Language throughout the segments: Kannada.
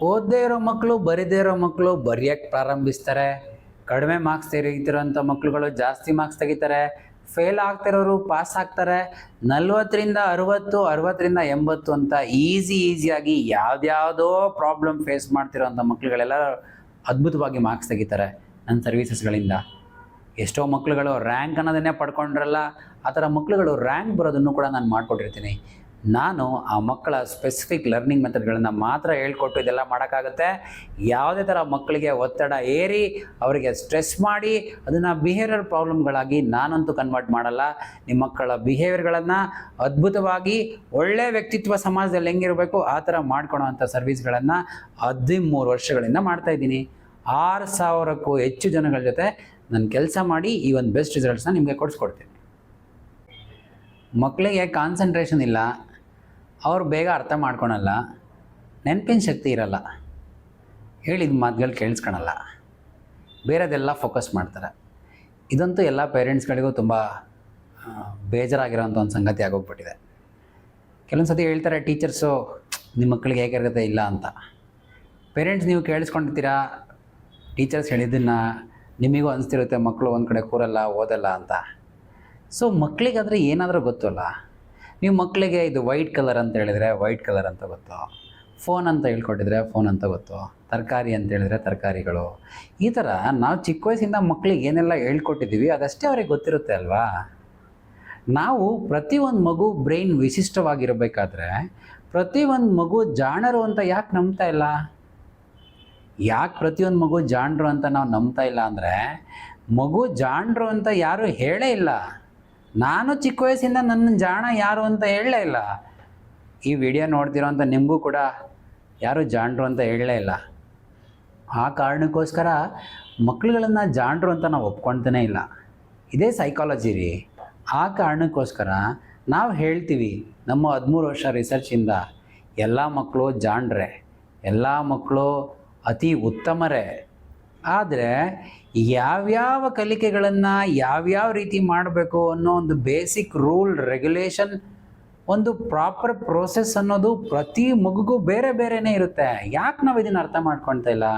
ಓದದೇ ಇರೋ ಮಕ್ಕಳು, ಬರಿದೇ ಇರೋ ಮಕ್ಕಳು ಬರೆಯೋಕ್ಕೆ ಪ್ರಾರಂಭಿಸ್ತಾರೆ. ಕಡಿಮೆ ಮಾರ್ಕ್ಸ್ ತೆಗಿತಿರೋಂಥ ಮಕ್ಕಳುಗಳು ಜಾಸ್ತಿ ಮಾರ್ಕ್ಸ್ ತೆಗಿತಾರೆ. ಫೇಲ್ ಆಗ್ತಿರೋರು ಪಾಸ್ ಆಗ್ತಾರೆ. 40ರಿಂದ 60, 60ರಿಂದ 80 ಅಂತ ಈಸಿಯಾಗಿ ಯಾವ್ದ್ಯಾವುದೋ ಪ್ರಾಬ್ಲಮ್ ಫೇಸ್ ಮಾಡ್ತಿರೋಂಥ ಮಕ್ಕಳುಗಳೆಲ್ಲ ಅದ್ಭುತವಾಗಿ ಮಾರ್ಕ್ಸ್ ತೆಗಿತಾರೆ ನನ್ನ ಸರ್ವೀಸಸ್ಗಳಿಂದ. ಎಷ್ಟೋ ಮಕ್ಕಳುಗಳು ರ್ಯಾಂಕ್ ಅನ್ನೋದನ್ನೇ ಪಡ್ಕೊಂಡ್ರಲ್ಲ, ಆ ಥರ ಮಕ್ಕಳುಗಳು ರ್ಯಾಂಕ್ ಬರೋದನ್ನು ಕೂಡ ನಾನು ಮಾಡಿಕೊಟ್ಟಿರ್ತೀನಿ. ನಾನು ಆ ಮಕ್ಕಳ ಸ್ಪೆಸಿಫಿಕ್ ಲರ್ನಿಂಗ್ ಮೆಥಡ್ಗಳನ್ನು ಮಾತ್ರ ಹೇಳ್ಕೊಟ್ಟು ಇದೆಲ್ಲ ಮಾಡೋಕ್ಕಾಗುತ್ತೆ. ಯಾವುದೇ ಥರ ಮಕ್ಕಳಿಗೆ ಒತ್ತಡ ಏರಿ ಅವರಿಗೆ ಸ್ಟ್ರೆಸ್ ಮಾಡಿ ಅದನ್ನು ಬಿಹೇವಿಯರ್ ಪ್ರಾಬ್ಲಮ್ಗಳಾಗಿ ನಾನಂತೂ ಕನ್ವರ್ಟ್ ಮಾಡಲ್ಲ. ನಿಮ್ಮ ಮಕ್ಕಳ ಬಿಹೇವಿಯರ್ಗಳನ್ನು ಅದ್ಭುತವಾಗಿ ಒಳ್ಳೆಯ ವ್ಯಕ್ತಿತ್ವ ಸಮಾಜದಲ್ಲಿ ಹೆಂಗಿರಬೇಕು ಆ ಥರ ಮಾಡ್ಕೊಳೋವಂಥ ಸರ್ವಿಸ್ಗಳನ್ನು 13 ವರ್ಷಗಳಿಂದ ಮಾಡ್ತಾಯಿದ್ದೀನಿ. 6000ಕ್ಕೂ ಹೆಚ್ಚು ಜನಗಳ ಜೊತೆ ನಾನು ಕೆಲಸ ಮಾಡಿ ಈ ಒಂದು ಬೆಸ್ಟ್ ರಿಸಲ್ಟ್ಸ್ನ ನಿಮಗೆ ಕೊಡಿಸ್ಕೊಡ್ತೀನಿ. ಮಕ್ಕಳಿಗೆ ಕಾನ್ಸಂಟ್ರೇಷನ್ ಇಲ್ಲ, ಅವ್ರು ಬೇಗ ಅರ್ಥ ಮಾಡ್ಕೊಳಲ್ಲ, ನೆನಪಿನ ಶಕ್ತಿ ಇರಲ್ಲ, ಹೇಳಿದ ಮಾತುಗಳು ಕೇಳಿಸ್ಕೊಳಲ್ಲ, ಬೇರೆದೆಲ್ಲ ಫೋಕಸ್ ಮಾಡ್ತಾರೆ. ಇದಂತೂ ಎಲ್ಲ ಪೇರೆಂಟ್ಸ್ಗಳಿಗೂ ತುಂಬ ಬೇಜಾರಾಗಿರೋಂಥ ಒಂದು ಸಂಗತಿ ಆಗೋಗ್ಬಿಟ್ಟಿದೆ. ಕೆಲವೊಂದು ಸತಿ ಹೇಳ್ತಾರೆ ಟೀಚರ್ಸು, ನಿಮ್ಮ ಮಕ್ಕಳಿಗೆ ಹೇಗಿರುತ್ತೆ ಇಲ್ಲ ಅಂತ. ಪೇರೆಂಟ್ಸ್ ನೀವು ಕೇಳಿಸ್ಕೊಂಡಿರ್ತೀರಾ ಟೀಚರ್ಸ್ ಹೇಳಿದ್ದನ್ನು, ನಿಮಗೂ ಅನಿಸ್ತಿರುತ್ತೆ ಮಕ್ಕಳು ಒಂದು ಕಡೆ ಕೂರಲ್ಲ ಓದಲ್ಲ ಅಂತ. ಸೊ ಮಕ್ಕಳಿಗಾದರೆ ಏನಾದರೂ ಗೊತ್ತಲ್ಲ. ನೀವು ಮಕ್ಕಳಿಗೆ ಇದು ವೈಟ್ ಕಲರ್ ಅಂತ ಹೇಳಿದರೆ ವೈಟ್ ಕಲರ್ ಅಂತ ಗೊತ್ತು, ಫೋನ್ ಅಂತ ಹೇಳ್ಕೊಟ್ಟಿದ್ರೆ ಫೋನ್ ಅಂತ ಗೊತ್ತು, ತರಕಾರಿ ಅಂತ ಹೇಳಿದರೆ ತರಕಾರಿಗಳು. ಈ ಥರ ನಾವು ಚಿಕ್ಕ ವಯಸ್ಸಿಂದ ಮಕ್ಕಳಿಗೆ ಏನೆಲ್ಲ ಹೇಳ್ಕೊಟ್ಟಿದ್ದೀವಿ ಅದಷ್ಟೇ ಅವ್ರಿಗೆ ಗೊತ್ತಿರುತ್ತೆ ಅಲ್ವಾ. ನಾವು ಪ್ರತಿಯೊಂದು ಮಗು ಬ್ರೈನ್ ವಿಶಿಷ್ಟವಾಗಿರಬೇಕಾದ್ರೆ ಪ್ರತಿಯೊಂದು ಮಗು ಜಾಣರು ಅಂತ ಯಾಕೆ ನಂಬ್ತಾ ಇಲ್ಲ? ಯಾಕೆ ಪ್ರತಿಯೊಂದು ಮಗು ಜಾಣರು ಅಂತ ನಾವು ನಂಬ್ತಾ ಇಲ್ಲ ಅಂದರೆ, ಮಗು ಜಾಣರು ಅಂತ ಯಾರೂ ಹೇಳೇ ಇಲ್ಲ. ನಾನು ಚಿಕ್ಕ ವಯಸ್ಸಿಂದ ನನ್ನ ಜಾಣ ಯಾರು ಅಂತ ಹೇಳಲೇ ಇಲ್ಲ. ಈ ವಿಡಿಯೋ ನೋಡ್ತಿರೋ ಅಂತ ನಿಮಗೂ ಕೂಡ ಯಾರು ಜಾಣರು ಅಂತ ಹೇಳಲೇ ಇಲ್ಲ. ಆ ಕಾರಣಕ್ಕೋಸ್ಕರ ಮಕ್ಕಳುಗಳನ್ನು ಜಾಣರು ಅಂತ ನಾವು ಒಪ್ಕೊಳ್ತಾನೇ ಇಲ್ಲ. ಇದೇ ಸೈಕಾಲಜಿ ರೀ. ಆ ಕಾರಣಕ್ಕೋಸ್ಕರ ನಾವು ಹೇಳ್ತೀವಿ ನಮ್ಮ 13 ವರ್ಷ ರಿಸರ್ಚಿಂದ ಎಲ್ಲ ಮಕ್ಕಳು ಜಾಣರೇ, ಎಲ್ಲ ಮಕ್ಕಳು ಅತಿ ಉತ್ತಮರೇ. ಆದರೆ ಯಾವ್ಯಾವ ಕಲಿಕೆಗಳನ್ನು ಯಾವ್ಯಾವ ರೀತಿ ಮಾಡಬೇಕು ಅನ್ನೋ ಒಂದು ಬೇಸಿಕ್ ರೂಲ್ ರೆಗ್ಯುಲೇಷನ್, ಒಂದು ಪ್ರಾಪರ್ ಪ್ರೋಸೆಸ್ ಅನ್ನೋದು ಪ್ರತಿ ಮಗುಗೂ ಬೇರೆ ಬೇರೆಯೇ ಇರುತ್ತೆ. ಯಾಕೆ ನಾವು ಇದನ್ನು ಅರ್ಥ ಮಾಡ್ಕೊಳ್ತಾ ಇಲ್ಲ?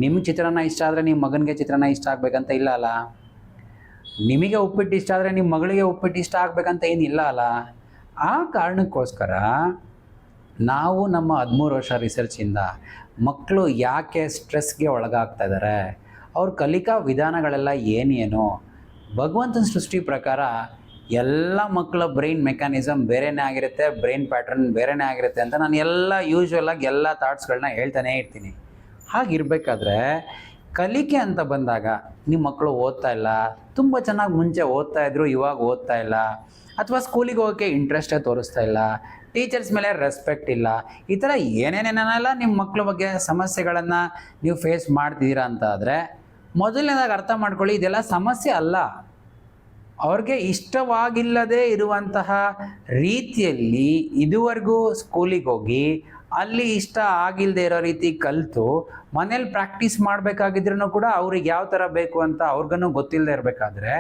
ನಿಮ್ಮ ಚಿತ್ರಾನ್ನ ಇಷ್ಟ ಆದರೆ ನಿಮ್ಮ ಮಗನಿಗೆ ಚಿತ್ರಾನ್ನ ಇಷ್ಟ ಆಗಬೇಕಂತ ಇಲ್ಲ ಅಲ್ಲ. ನಿಮಗೆ ಉಪ್ಪಿಟ್ಟು ಇಷ್ಟ ಆದರೆ ನಿಮ್ಮ ಮಗಳಿಗೆ ಉಪ್ಪಿಟ್ಟು ಇಷ್ಟ ಆಗಬೇಕಂತ ಏನಿಲ್ಲ ಅಲ್ಲ. ಆ ಕಾರಣಕ್ಕೋಸ್ಕರ ನಾವು ನಮ್ಮ 13 ವರ್ಷ ರಿಸರ್ಚಿಂದ ಮಕ್ಕಳು ಯಾಕೆ ಸ್ಟ್ರೆಸ್ಗೆ ಒಳಗಾಗ್ತಾ ಇದ್ದಾರೆ, ಅವ್ರ ಕಲಿಕಾ ವಿಧಾನಗಳೆಲ್ಲ ಏನೇನು, ಭಗವಂತನ ಸೃಷ್ಟಿ ಪ್ರಕಾರ ಎಲ್ಲ ಮಕ್ಕಳ ಬ್ರೈನ್ ಮೆಕ್ಯಾನಿಸಮ್ ಬೇರೆಯೇ ಆಗಿರುತ್ತೆ, ಬ್ರೈನ್ ಪ್ಯಾಟ್ರನ್ ಬೇರೆಯೇ ಆಗಿರುತ್ತೆ ಅಂತ ನಾನು ಎಲ್ಲ ಯೂಶ್ವಲಾಗಿ ಎಲ್ಲ ಥಾಟ್ಸ್ಗಳನ್ನ ಹೇಳ್ತಾನೇ ಇರ್ತೀನಿ. ಹಾಗಿರಬೇಕಾದ್ರೆ ಕಲಿಕೆ ಅಂತ ಬಂದಾಗ ನಿಮ್ಮ ಮಕ್ಕಳು ಓದ್ತಾ ಇಲ್ಲ, ತುಂಬ ಚೆನ್ನಾಗಿ ಮುಂಚೆ ಓದ್ತಾ ಇದ್ರು ಇವಾಗ ಓದ್ತಾ ಇಲ್ಲ, ಅಥವಾ ಸ್ಕೂಲಿಗೆ ಹೋಗೋಕ್ಕೆ ಇಂಟ್ರೆಸ್ಟೇ ತೋರಿಸ್ತಾ ಇಲ್ಲ, ಟೀಚರ್ಸ್ ಮೇಲೆ ರೆಸ್ಪೆಕ್ಟ್ ಇಲ್ಲ, ಈ ಥರ ಏನೇನೇನೆಲ್ಲ ನಿಮ್ಮ ಮಕ್ಕಳ ಬಗ್ಗೆ ಸಮಸ್ಯೆಗಳನ್ನು ನೀವು ಫೇಸ್ ಮಾಡ್ತಿದ್ದೀರಾ ಅಂತ ಆದರೆ, ಮೊದಲನೇದಾಗಿ ಅರ್ಥ ಮಾಡ್ಕೊಳ್ಳಿ, ಇದೆಲ್ಲ ಸಮಸ್ಯೆ ಅಲ್ಲ. ಅವ್ರಿಗೆ ಇಷ್ಟವಾಗಿಲ್ಲದೆ ಇರುವಂತಹ ರೀತಿಯಲ್ಲಿ ಇದುವರೆಗೂ ಸ್ಕೂಲಿಗೆ ಹೋಗಿ ಅಲ್ಲಿ ಇಷ್ಟ ಆಗಿಲ್ಲದೆ ಇರೋ ರೀತಿ ಕಲಿತು ಮನೇಲಿ ಪ್ರಾಕ್ಟೀಸ್ ಮಾಡಬೇಕಾಗಿದ್ರೂ ಕೂಡ ಅವ್ರಿಗೆ ಯಾವ ಥರ ಬೇಕು ಅಂತ ಅವ್ರಿಗೂ ಗೊತ್ತಿಲ್ಲದೆ ಇರಬೇಕಾದ್ರೆ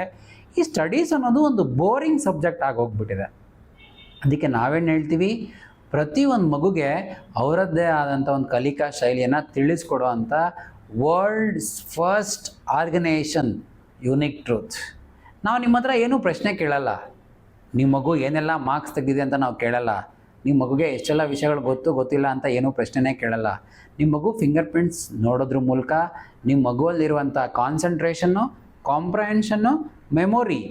ಈ ಸ್ಟಡೀಸ್ ಅನ್ನೋದು ಒಂದು ಬೋರಿಂಗ್ ಸಬ್ಜೆಕ್ಟ್ ಆಗೋಗ್ಬಿಟ್ಟಿದೆ. ಅದಕ್ಕೆ ನಾವೇನು ಹೇಳ್ತೀವಿ, ಪ್ರತಿಯೊಂದು ಮಗುಗೆ ಅವರದ್ದೇ ಆದಂಥ ಒಂದು ಕಲಿಕಾ ಶೈಲಿಯನ್ನು ತಿಳಿಸ್ಕೊಡೋ ಅಂಥ world's first organisation unique truth. ನಾವು ನಿಮ್ಮ ಹತ್ರ ಏನೂ ಪ್ರಶ್ನೆ ಕೇಳಲ್ಲ, ನಿಮ್ಮ ಮಗು ಏನೆಲ್ಲ ಮಾರ್ಕ್ಸ್ ತೆಗೆದಿದೆ ಅಂತ ನಾವು ಕೇಳಲ್ಲ, ನಿಮ್ಮ ಮಗುಗೆ ಎಷ್ಟೆಲ್ಲ ವಿಷಯಗಳು ಗೊತ್ತಿಲ್ಲ ಅಂತ ಏನೂ ಪ್ರಶ್ನೆನೇ ಕೇಳಲ್ಲ. ನಿಮ್ಮ ಮಗು ಫಿಂಗರ್ ಪ್ರಿಂಟ್ಸ್ ನೋಡೋದ್ರ ಮೂಲಕ ನಿಮ್ಮ ಮಗುವಲ್ಲಿರುವಂಥ ಕಾನ್ಸಂಟ್ರೇಷನ್ನು, ಕಾಂಪ್ರಹೆನ್ಷನ್ನು, ಮೆಮೊರಿ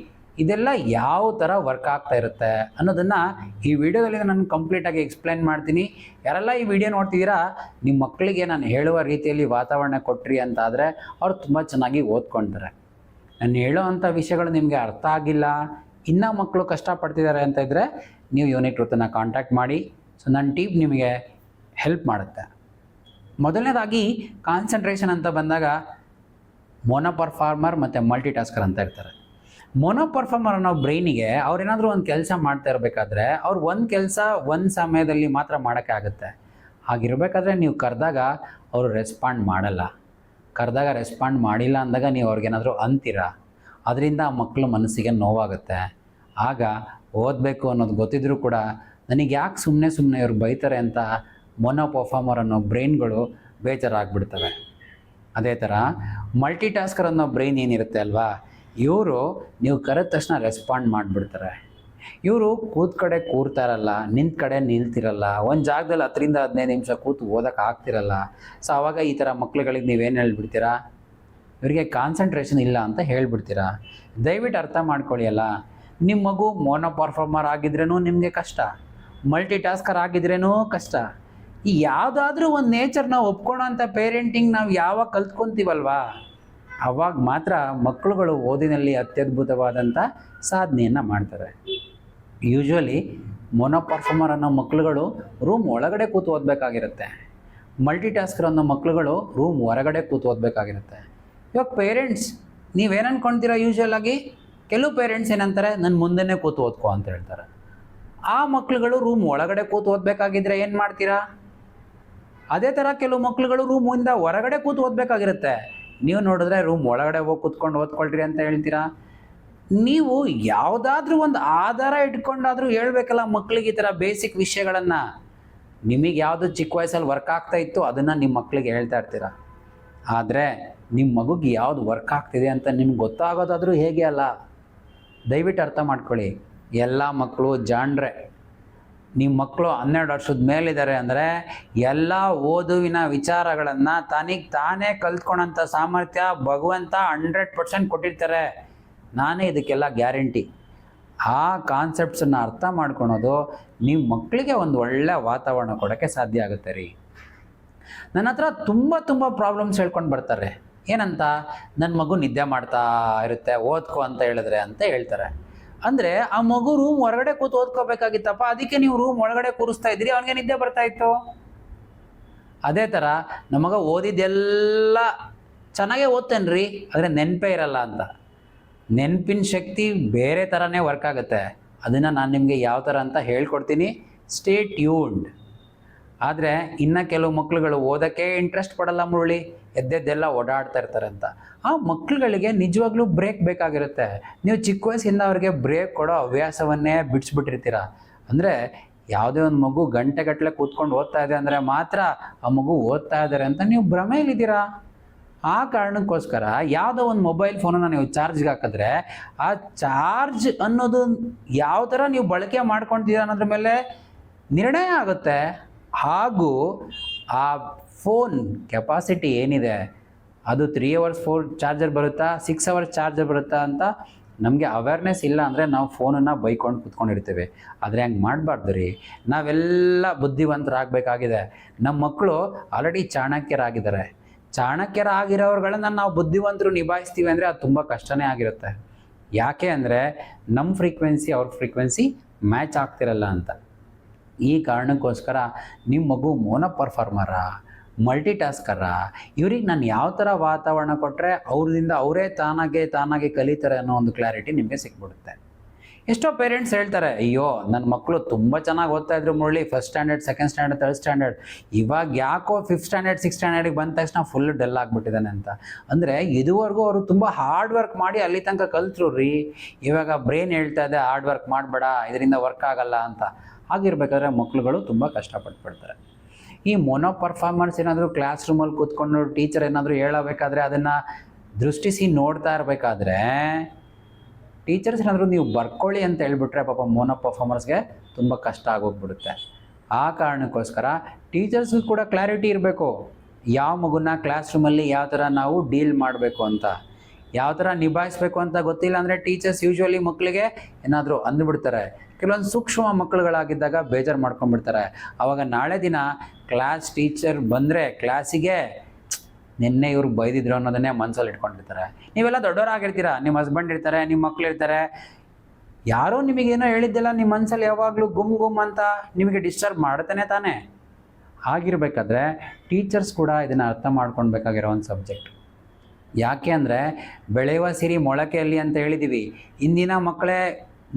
ಇದೆಲ್ಲ ಯಾವ ಥರ ವರ್ಕ್ ಆಗ್ತಾ ಇರುತ್ತೆ ಅನ್ನೋದನ್ನು ಈ ವಿಡಿಯೋದಲ್ಲಿ ನಾನು ಕಂಪ್ಲೀಟಾಗಿ ಎಕ್ಸ್ಪ್ಲೈನ್ ಮಾಡ್ತೀನಿ. ಯಾರೆಲ್ಲ ಈ ವಿಡಿಯೋ ನೋಡ್ತಿದ್ದೀರಾ, ನಿಮ್ಮ ಮಕ್ಕಳಿಗೆ ನಾನು ಹೇಳುವ ರೀತಿಯಲ್ಲಿ ವಾತಾವರಣ ಕೊಟ್ರಿ ಅಂತ ಆದರೆ ಅವ್ರು ತುಂಬ ಚೆನ್ನಾಗಿ ಓದ್ಕೊಳ್ತಾರೆ. ನಾನು ಹೇಳೋವಂಥ ವಿಷಯಗಳು ನಿಮಗೆ ಅರ್ಥ ಆಗಿಲ್ಲ, ಇನ್ನೂ ಮಕ್ಕಳು ಕಷ್ಟಪಡ್ತಿದ್ದಾರೆ ಅಂತ ಇದ್ದರೆ ನೀವು ಯುನಿಕ್ ಟ್ರೂತನ್ನು ಕಾಂಟ್ಯಾಕ್ಟ್ ಮಾಡಿ. ಸೊ ನನ್ನ ಟೀಮ್ ನಿಮಗೆ ಹೆಲ್ಪ್ ಮಾಡುತ್ತೆ. ಮೊದಲನೇದಾಗಿ ಕಾನ್ಸಂಟ್ರೇಷನ್ ಅಂತ ಬಂದಾಗ ಮೊನೋ ಪರ್ಫಾರ್ಮರ್ ಮತ್ತು ಮಲ್ಟಿ ಟಾಸ್ಕರ್ ಅಂತ ಇರ್ತಾರೆ. ಮೊನೋ ಪರ್ಫಾರ್ಮರ್ ಅನ್ನೋ ಬ್ರೈನಿಗೆ ಅವ್ರೇನಾದರೂ ಒಂದು ಕೆಲಸ ಮಾಡ್ತಾ ಇರಬೇಕಾದ್ರೆ ಅವ್ರು ಒಂದು ಕೆಲಸ ಒಂದು ಸಮಯದಲ್ಲಿ ಮಾತ್ರ ಮಾಡೋಕ್ಕೆ ಆಗುತ್ತೆ. ಹಾಗಿರಬೇಕಾದ್ರೆ ನೀವು ಕರೆದಾಗ ಅವರು ರೆಸ್ಪಾಂಡ್ ಮಾಡಲ್ಲ. ಕರೆದಾಗ ರೆಸ್ಪಾಂಡ್ ಮಾಡಿಲ್ಲ ಅಂದಾಗ ನೀವು ಅವ್ರಿಗೇನಾದರೂ ಅಂತೀರಾ, ಅದರಿಂದ ಮಕ್ಕಳ ಮನಸ್ಸಿಗೆ ನೋವಾಗುತ್ತೆ. ಆಗ ಓದಬೇಕು ಅನ್ನೋದು ಗೊತ್ತಿದ್ರೂ ಕೂಡ ನನಗೆ ಯಾಕೆ ಸುಮ್ಮನೆ ಇವ್ರು ಬೈತಾರೆ ಅಂತ ಮೊನೋ ಪರ್ಫಾರ್ಮರ್ ಅನ್ನೋ ಬ್ರೈನ್ಗಳು ಬೇಜಾರಾಗ್ಬಿಡ್ತವೆ. ಅದೇ ಥರ ಮಲ್ಟಿ ಟಾಸ್ಕರ್ ಅನ್ನೋ ಬ್ರೈನ್ ಏನಿರುತ್ತೆ ಅಲ್ವಾ, ಇವರು ನೀವು ಕರೆದ ತಕ್ಷಣ ರೆಸ್ಪಾಂಡ್ ಮಾಡಿಬಿಡ್ತಾರೆ. ಇವರು ಕೂತ್ ಕಡೆ ಕೂರ್ತಾರಲ್ಲ, ನಿಂತ ಕಡೆ ನಿಲ್ತಿರಲ್ಲ, ಒಂದು ಜಾಗದಲ್ಲಿ 10-15 ನಿಮಿಷ ಕೂತು ಓದೋಕೆ ಆಗ್ತಿರಲ್ಲ. ಸೊ ಆವಾಗ ಈ ಥರ ಮಕ್ಳುಗಳಿಗೆ ನೀವೇನು ಹೇಳ್ಬಿಡ್ತೀರಾ, ಇವರಿಗೆ ಕಾನ್ಸಂಟ್ರೇಷನ್ ಇಲ್ಲ ಅಂತ ಹೇಳ್ಬಿಡ್ತೀರಾ. ದಯವಿಟ್ಟು ಅರ್ಥ ಮಾಡ್ಕೊಳ್ಳಿ ಅಲ್ಲ, ನಿಮ್ಮ ಮಗು ಮೋನೋ ಪರ್ಫಾರ್ಮರ್ ಆಗಿದ್ರೂ ನಿಮಗೆ ಕಷ್ಟ, ಮಲ್ಟಿ ಟಾಸ್ಕರ್ ಆಗಿದ್ರೂ ಕಷ್ಟ. ಈ ಯಾವುದಾದ್ರೂ ಒಂದು ನೇಚರ್ನ ಒಪ್ಕೊಳ್ಳೋಂಥ ಪೇರೆಂಟಿಂಗ್ ನಾವು ಯಾವಾಗ ಕಲ್ತ್ಕೊತೀವಲ್ವಾ, ಅವಾಗ ಮಾತ್ರ ಮಕ್ಕಳುಗಳು ಓದಿನಲ್ಲಿ ಅತ್ಯದ್ಭುತವಾದಂಥ ಸಾಧನೆಯನ್ನು ಮಾಡ್ತಾರೆ. ಯೂಶ್ವಲಿ ಮೊನೋ ಪರ್ಫಾರ್ಮರ್ ಅನ್ನೋ ಮಕ್ಕಳುಗಳು ರೂಮ್ ಒಳಗಡೆ ಕೂತು ಓದಬೇಕಾಗಿರುತ್ತೆ, ಮಲ್ಟಿ ಟಾಸ್ಕರ್ ಅನ್ನೋ ಮಕ್ಕಳುಗಳು ರೂಮ್ ಹೊರಗಡೆ ಕೂತು ಓದಬೇಕಾಗಿರುತ್ತೆ. ಇವಾಗ ಪೇರೆಂಟ್ಸ್ ನೀವೇನು ಅಂದ್ಕೊಳ್ತೀರಾ, ಯೂಶ್ವಲಾಗಿ ಕೆಲವು ಪೇರೆಂಟ್ಸ್ ಏನಂತಾರೆ, ನನ್ನ ಮುಂದೆನೇ ಕೂತು ಓದ್ಕೋ ಅಂತ ಹೇಳ್ತಾರೆ. ಆ ಮಕ್ಕಳುಗಳು ರೂಮ್ ಒಳಗಡೆ ಕೂತು ಓದಬೇಕಾಗಿದ್ದರೆ ಏನು ಮಾಡ್ತೀರಾ? ಅದೇ ಥರ ಕೆಲವು ಮಕ್ಕಳುಗಳು ರೂಮಿಂದ ಹೊರಗಡೆ ಕೂತು ಓದಬೇಕಾಗಿರುತ್ತೆ. ನೀವು ನೋಡಿದ್ರೆ ರೂಮ್ ಒಳಗಡೆ ಹೋಗಿ ಕೂತ್ಕೊಂಡು ಓದ್ಕೊಳ್ರಿ ಅಂತ ಹೇಳ್ತೀರಾ. ನೀವು ಯಾವುದಾದ್ರೂ ಒಂದು ಆಧಾರ ಇಟ್ಕೊಂಡಾದರೂ ಹೇಳ್ಬೇಕಲ್ಲ ಮಕ್ಕಳಿಗೆ ಈ ಥರ ಬೇಸಿಕ್ ವಿಷಯಗಳನ್ನು. ನಿಮಗೆ ಯಾವುದು ಚಿಕ್ಕ ವಯಸ್ಸಲ್ಲಿ ವರ್ಕ್ ಆಗ್ತಾ ಇತ್ತು ಅದನ್ನು ನಿಮ್ಮ ಮಕ್ಕಳಿಗೆ ಹೇಳ್ತಾ ಇರ್ತೀರ. ಆದರೆ ನಿಮ್ಮ ಮಗುಗೆ ಯಾವುದು ವರ್ಕ್ ಆಗ್ತಿದೆ ಅಂತ ನಿಮ್ಗೆ ಗೊತ್ತಾಗೋದಾದರೂ ಹೇಗೆ ಅಲ್ಲ. ದಯವಿಟ್ಟು ಅರ್ಥ ಮಾಡ್ಕೊಳ್ಳಿ, ಎಲ್ಲ ಮಕ್ಕಳು ಜಾಣ್ರೆ. ನಿಮ್ಮ ಮಕ್ಕಳು 12 ವರ್ಷದ ಮೇಲಿದ್ದಾರೆ ಅಂದರೆ ಎಲ್ಲ ಓದುವಿನ ವಿಚಾರಗಳನ್ನು ತಾನೇ ಕಲ್ತ್ಕೊಳ್ಳೋಂಥ ಸಾಮರ್ಥ್ಯ ಭಗವಂತ 100% ಕೊಟ್ಟಿರ್ತಾರೆ. ನಾನೇ ಇದಕ್ಕೆಲ್ಲ ಗ್ಯಾರಂಟಿ. ಆ ಕಾನ್ಸೆಪ್ಟ್ಸನ್ನು ಅರ್ಥ ಮಾಡ್ಕೊಳೋದು ನಿಮ್ಮ ಮಕ್ಕಳಿಗೆ ಒಂದು ಒಳ್ಳೆಯ ವಾತಾವರಣ ಕೊಡೋಕ್ಕೆ ಸಾಧ್ಯ ಆಗುತ್ತೆ ರೀ. ನನ್ನ ಹತ್ರ ತುಂಬ ಪ್ರಾಬ್ಲಮ್ಸ್ ಹೇಳ್ಕೊಂಡು ಬರ್ತಾರೆ. ಏನಂತ, ನನ್ನ ಮಗು ನಿದ್ದೆ ಮಾಡ್ತಾ ಇರುತ್ತೆ, ಓದ್ಕೋ ಅಂತ ಹೇಳಿದ್ರೆ ಅಂತ ಹೇಳ್ತಾರೆ. ಅಂದರೆ ಆ ಮಗು ರೂಮ್ ಹೊರಗಡೆ ಕೂತು ಓದ್ಕೋಬೇಕಾಗಿತ್ತಪ್ಪ, ಅದಕ್ಕೆ ನೀವು ರೂಮ್ ಒಳಗಡೆ ಕೂರಿಸ್ತಾ ಇದ್ರಿ, ಅವನಿಗೆ ನಿದ್ದೆ ಬರ್ತಾ ಇತ್ತು. ಅದೇ ಥರ ನಮಗ ಓದಿದ್ದೆಲ್ಲ ಚೆನ್ನಾಗೇ ಓದ್ತೇನ್ರಿ, ಆದರೆ ನೆನಪೇ ಇರಲ್ಲ ಅಂತ. ನೆನಪಿನ ಶಕ್ತಿ ಬೇರೆ ಥರನೇ ವರ್ಕ್ ಆಗುತ್ತೆ. ಅದನ್ನು ನಾನು ನಿಮಗೆ ಯಾವ ಥರ ಅಂತ ಹೇಳ್ಕೊಡ್ತೀನಿ, ಸ್ಟೇ ಟ್ಯೂನ್ಡ್. ಆದರೆ ಇನ್ನು ಕೆಲವು ಮಕ್ಕಳುಗಳು ಓದೋಕ್ಕೆ ಇಂಟ್ರೆಸ್ಟ್ ಪಡಲ್ಲ ಮುರಳಿ, ಎದ್ದೆದ್ದೆಲ್ಲ ಓಡಾಡ್ತಾ ಇರ್ತಾರೆ ಅಂತ. ಆ ಮಕ್ಕಳುಗಳಿಗೆ ನಿಜವಾಗ್ಲೂ ಬ್ರೇಕ್ ಬೇಕಾಗಿರುತ್ತೆ. ನೀವು ಚಿಕ್ಕ ವಯಸ್ಸಿಂದ ಅವ್ರಿಗೆ ಬ್ರೇಕ್ ಕೊಡೋ ಹವ್ಯಾಸವನ್ನೇ ಬಿಡಿಸ್ಬಿಟ್ಟಿರ್ತೀರ. ಅಂದರೆ ಯಾವುದೇ ಒಂದು ಮಗು ಗಂಟೆಗಟ್ಟಲೆ ಕೂತ್ಕೊಂಡು ಓದ್ತಾ ಇದೆ ಅಂದರೆ ಮಾತ್ರ ಆ ಮಗು ಓದ್ತಾ ಇದ್ದಾರೆ ಅಂತ ನೀವು ಭ್ರಮೆಯಲ್ಲಿದ್ದೀರಾ. ಆ ಕಾರಣಕ್ಕೋಸ್ಕರ ಯಾವುದೋ ಒಂದು ಮೊಬೈಲ್ ಫೋನನ್ನು ನೀವು ಚಾರ್ಜ್ಗೆ ಹಾಕಿದ್ರೆ ಆ ಚಾರ್ಜ್ ಅನ್ನೋದು ಯಾವ ಥರ ನೀವು ಬಳಕೆ ಮಾಡ್ಕೊಳ್ತೀರ ಅನ್ನೋದ್ರ ಮೇಲೆ ನಿರ್ಣಯ ಆಗುತ್ತೆ. ಹಾಗೂ ಆ ಫೋನ್ ಕೆಪಾಸಿಟಿ ಏನಿದೆ ಅದು 3 hours ಫೋನ್ ಚಾರ್ಜರ್ ಬರುತ್ತಾ, 6 hours ಚಾರ್ಜರ್ ಬರುತ್ತಾ ಅಂತ ನಮಗೆ ಅವೇರ್ನೆಸ್ ಇಲ್ಲ ಅಂದರೆ ನಾವು ಫೋನನ್ನು ಬೈಕೊಂಡು ಕೂತ್ಕೊಂಡಿರ್ತೀವಿ. ಆದರೆ ಹಂಗೆ ಮಾಡಬಾರ್ದು ರೀ. ನಾವೆಲ್ಲ ಬುದ್ಧಿವಂತರಾಗಬೇಕಾಗಿದೆ. ನಮ್ಮ ಮಕ್ಕಳು ಆಲ್ರೆಡಿ ಚಾಣಕ್ಯರಾಗಿದ್ದಾರೆ. ಚಾಣಕ್ಯರಾಗಿರೋರುಗಳನ್ನ ನಾವು ಬುದ್ಧಿವಂತರು ನಿಭಾಯಿಸ್ತೀವಿ ಅಂದರೆ ಅದು ತುಂಬ ಕಷ್ಟನೇ ಆಗಿರುತ್ತೆ. ಯಾಕೆ ಅಂದರೆ ನಮ್ಮ ಫ್ರೀಕ್ವೆನ್ಸಿ ಅವ್ರ ಫ್ರೀಕ್ವೆನ್ಸಿ ಮ್ಯಾಚ್ ಆಗ್ತಿರಲ್ಲ ಅಂತ. ಈ ಕಾರಣಕ್ಕೋಸ್ಕರ ನಿಮ್ಮ ಮಗು ಮೋನೋ ಪರ್ಫಾರ್ಮರಾ, ಮಲ್ಟಿ ಟಾಸ್ಕರಾ, ಇವ್ರಿಗೆ ನಾನು ಯಾವ ಥರ ವಾತಾವರಣ ಕೊಟ್ಟರೆ ಅವ್ರಿಂದ ಅವರೇ ತಾನಾಗೆ ಕಲಿತಾರೆ ಅನ್ನೋ ಒಂದು ಕ್ಲಾರಿಟಿ ನಿಮಗೆ ಸಿಕ್ಬಿಡುತ್ತೆ. ಎಷ್ಟೋ ಪೇರೆಂಟ್ಸ್ ಹೇಳ್ತಾರೆ, ಅಯ್ಯೋ ನನ್ನ ಮಕ್ಕಳು ತುಂಬ ಚೆನ್ನಾಗಿ ಓದ್ತಾ ಇದ್ರು Murali, 1st standard 2nd standard 3rd standard, ಇವಾಗ ಯಾಕೋ 5th ಸ್ಟ್ಯಾಂಡರ್ಡ್ 6th ಸ್ಟ್ಯಾಂಡರ್ಡಿಗೆ ಬಂದ ತಕ್ಷಣ ಫುಲ್ ಡಲ್ ಆಗಿಬಿಟ್ಟಿದ್ದಾನೆ ಅಂತ. ಅಂದರೆ ಇದುವರೆಗೂ ಅವರು ತುಂಬ ಹಾರ್ಡ್ ವರ್ಕ್ ಮಾಡಿ ಅಲ್ಲಿ ತನಕ ಕಲ್ತರು ರೀ. ಇವಾಗ ಬ್ರೈನ್ ಹೇಳ್ತಾ ಇದೆ ಹಾರ್ಡ್ ವರ್ಕ್ ಮಾಡಬೇಡ, ಇದರಿಂದ ವರ್ಕ್ ಆಗಲ್ಲ ಅಂತ. ಆಗಿರ್ಬೇಕಾದ್ರೆ ಮಕ್ಕಳುಗಳು ತುಂಬ ಕಷ್ಟಪಡ್ತಾರೆ. ಈ ಮೊನೋ ಪರ್ಫಾರ್ಮೆನ್ಸ್ ಏನಾದರೂ ಕ್ಲಾಸ್ ರೂಮಲ್ಲಿ ಕೂತ್ಕೊಂಡು ಟೀಚರ್ ಏನಾದರೂ ಹೇಳಬೇಕಾದ್ರೆ ಅದನ್ನು ದೃಷ್ಟಿಸಿ ನೋಡ್ತಾ ಇರಬೇಕಾದ್ರೆ ಟೀಚರ್ಸ್ ಏನಾದರೂ ನೀವು ಬರ್ಕೊಳ್ಳಿ ಅಂತ ಹೇಳ್ಬಿಟ್ರೆ ಪಾಪ ಮೋನೋ ಪರ್ಫಾರ್ಮರ್ಸ್ಗೆ ತುಂಬ ಕಷ್ಟ ಆಗೋಗ್ಬಿಡುತ್ತೆ. ಆ ಕಾರಣಕ್ಕೋಸ್ಕರ ಟೀಚರ್ಸ್ಗೂ ಕೂಡ ಕ್ಲಾರಿಟಿ ಇರಬೇಕು, ಯಾವ ಮಗುನ ಕ್ಲಾಸ್ ರೂಮಲ್ಲಿ ಯಾವ ಥರ ನಾವು ಡೀಲ್ ಮಾಡಬೇಕು ಅಂತ, ಯಾವ ಥರ ನಿಭಾಯಿಸ್ಬೇಕು ಅಂತ ಗೊತ್ತಿಲ್ಲ ಅಂದರೆ ಟೀಚರ್ಸ್ ಯೂಶ್ವಲಿ ಮಕ್ಕಳಿಗೆ ಏನಾದರೂ ಅಂದುಬಿಡ್ತಾರೆ. ಕೆಲವೊಂದು ಸೂಕ್ಷ್ಮ ಮಕ್ಕಳುಗಳಾಗಿದ್ದಾಗ ಬೇಜಾರು ಮಾಡ್ಕೊಂಡ್ಬಿಡ್ತಾರೆ. ಆವಾಗ ನಾಳೆ ದಿನ ಕ್ಲಾಸ್ ಟೀಚರ್ ಬಂದರೆ ಕ್ಲಾಸಿಗೆ ನಿನ್ನೆ ಇವ್ರು ಬೈದಿದ್ರು ಅನ್ನೋದನ್ನೇ ಮನಸ್ಸಲ್ಲಿ ಇಟ್ಕೊಂಡಿರ್ತಾರೆ. ನೀವೆಲ್ಲ ದೊಡ್ಡವರಾಗಿರ್ತೀರ, ನಿಮ್ಮ ಹಸ್ಬೆಂಡ್ ಇರ್ತಾರೆ, ನಿಮ್ಮ ಮಕ್ಳು ಇರ್ತಾರೆ, ಯಾರೋ ನಿಮಗೇನೋ ಹೇಳಿದ್ದೆಲ್ಲ ನಿಮ್ಮ ಮನಸ್ಸಲ್ಲಿ ಯಾವಾಗಲೂ ಗುಮ್ ಅಂತ ನಿಮಗೆ ಡಿಸ್ಟರ್ಬ್ ಮಾಡ್ತಾನೆ ತಾನೇ. ಆಗಿರಬೇಕಾದ್ರೆ ಟೀಚರ್ಸ್ ಕೂಡ ಇದನ್ನು ಅರ್ಥ ಮಾಡ್ಕೊಳ್ಬೇಕಾಗಿರೋ ಒಂದು ಸಬ್ಜೆಕ್ಟ್. ಯಾಕೆ ಅಂದರೆ ಬೆಳೆಯುವ ಸಿರಿ ಮೊಳಕೆಯಲ್ಲಿ ಅಂತ ಹೇಳಿದ್ದೀವಿ. ಇಂದಿನ ಮಕ್ಕಳೇ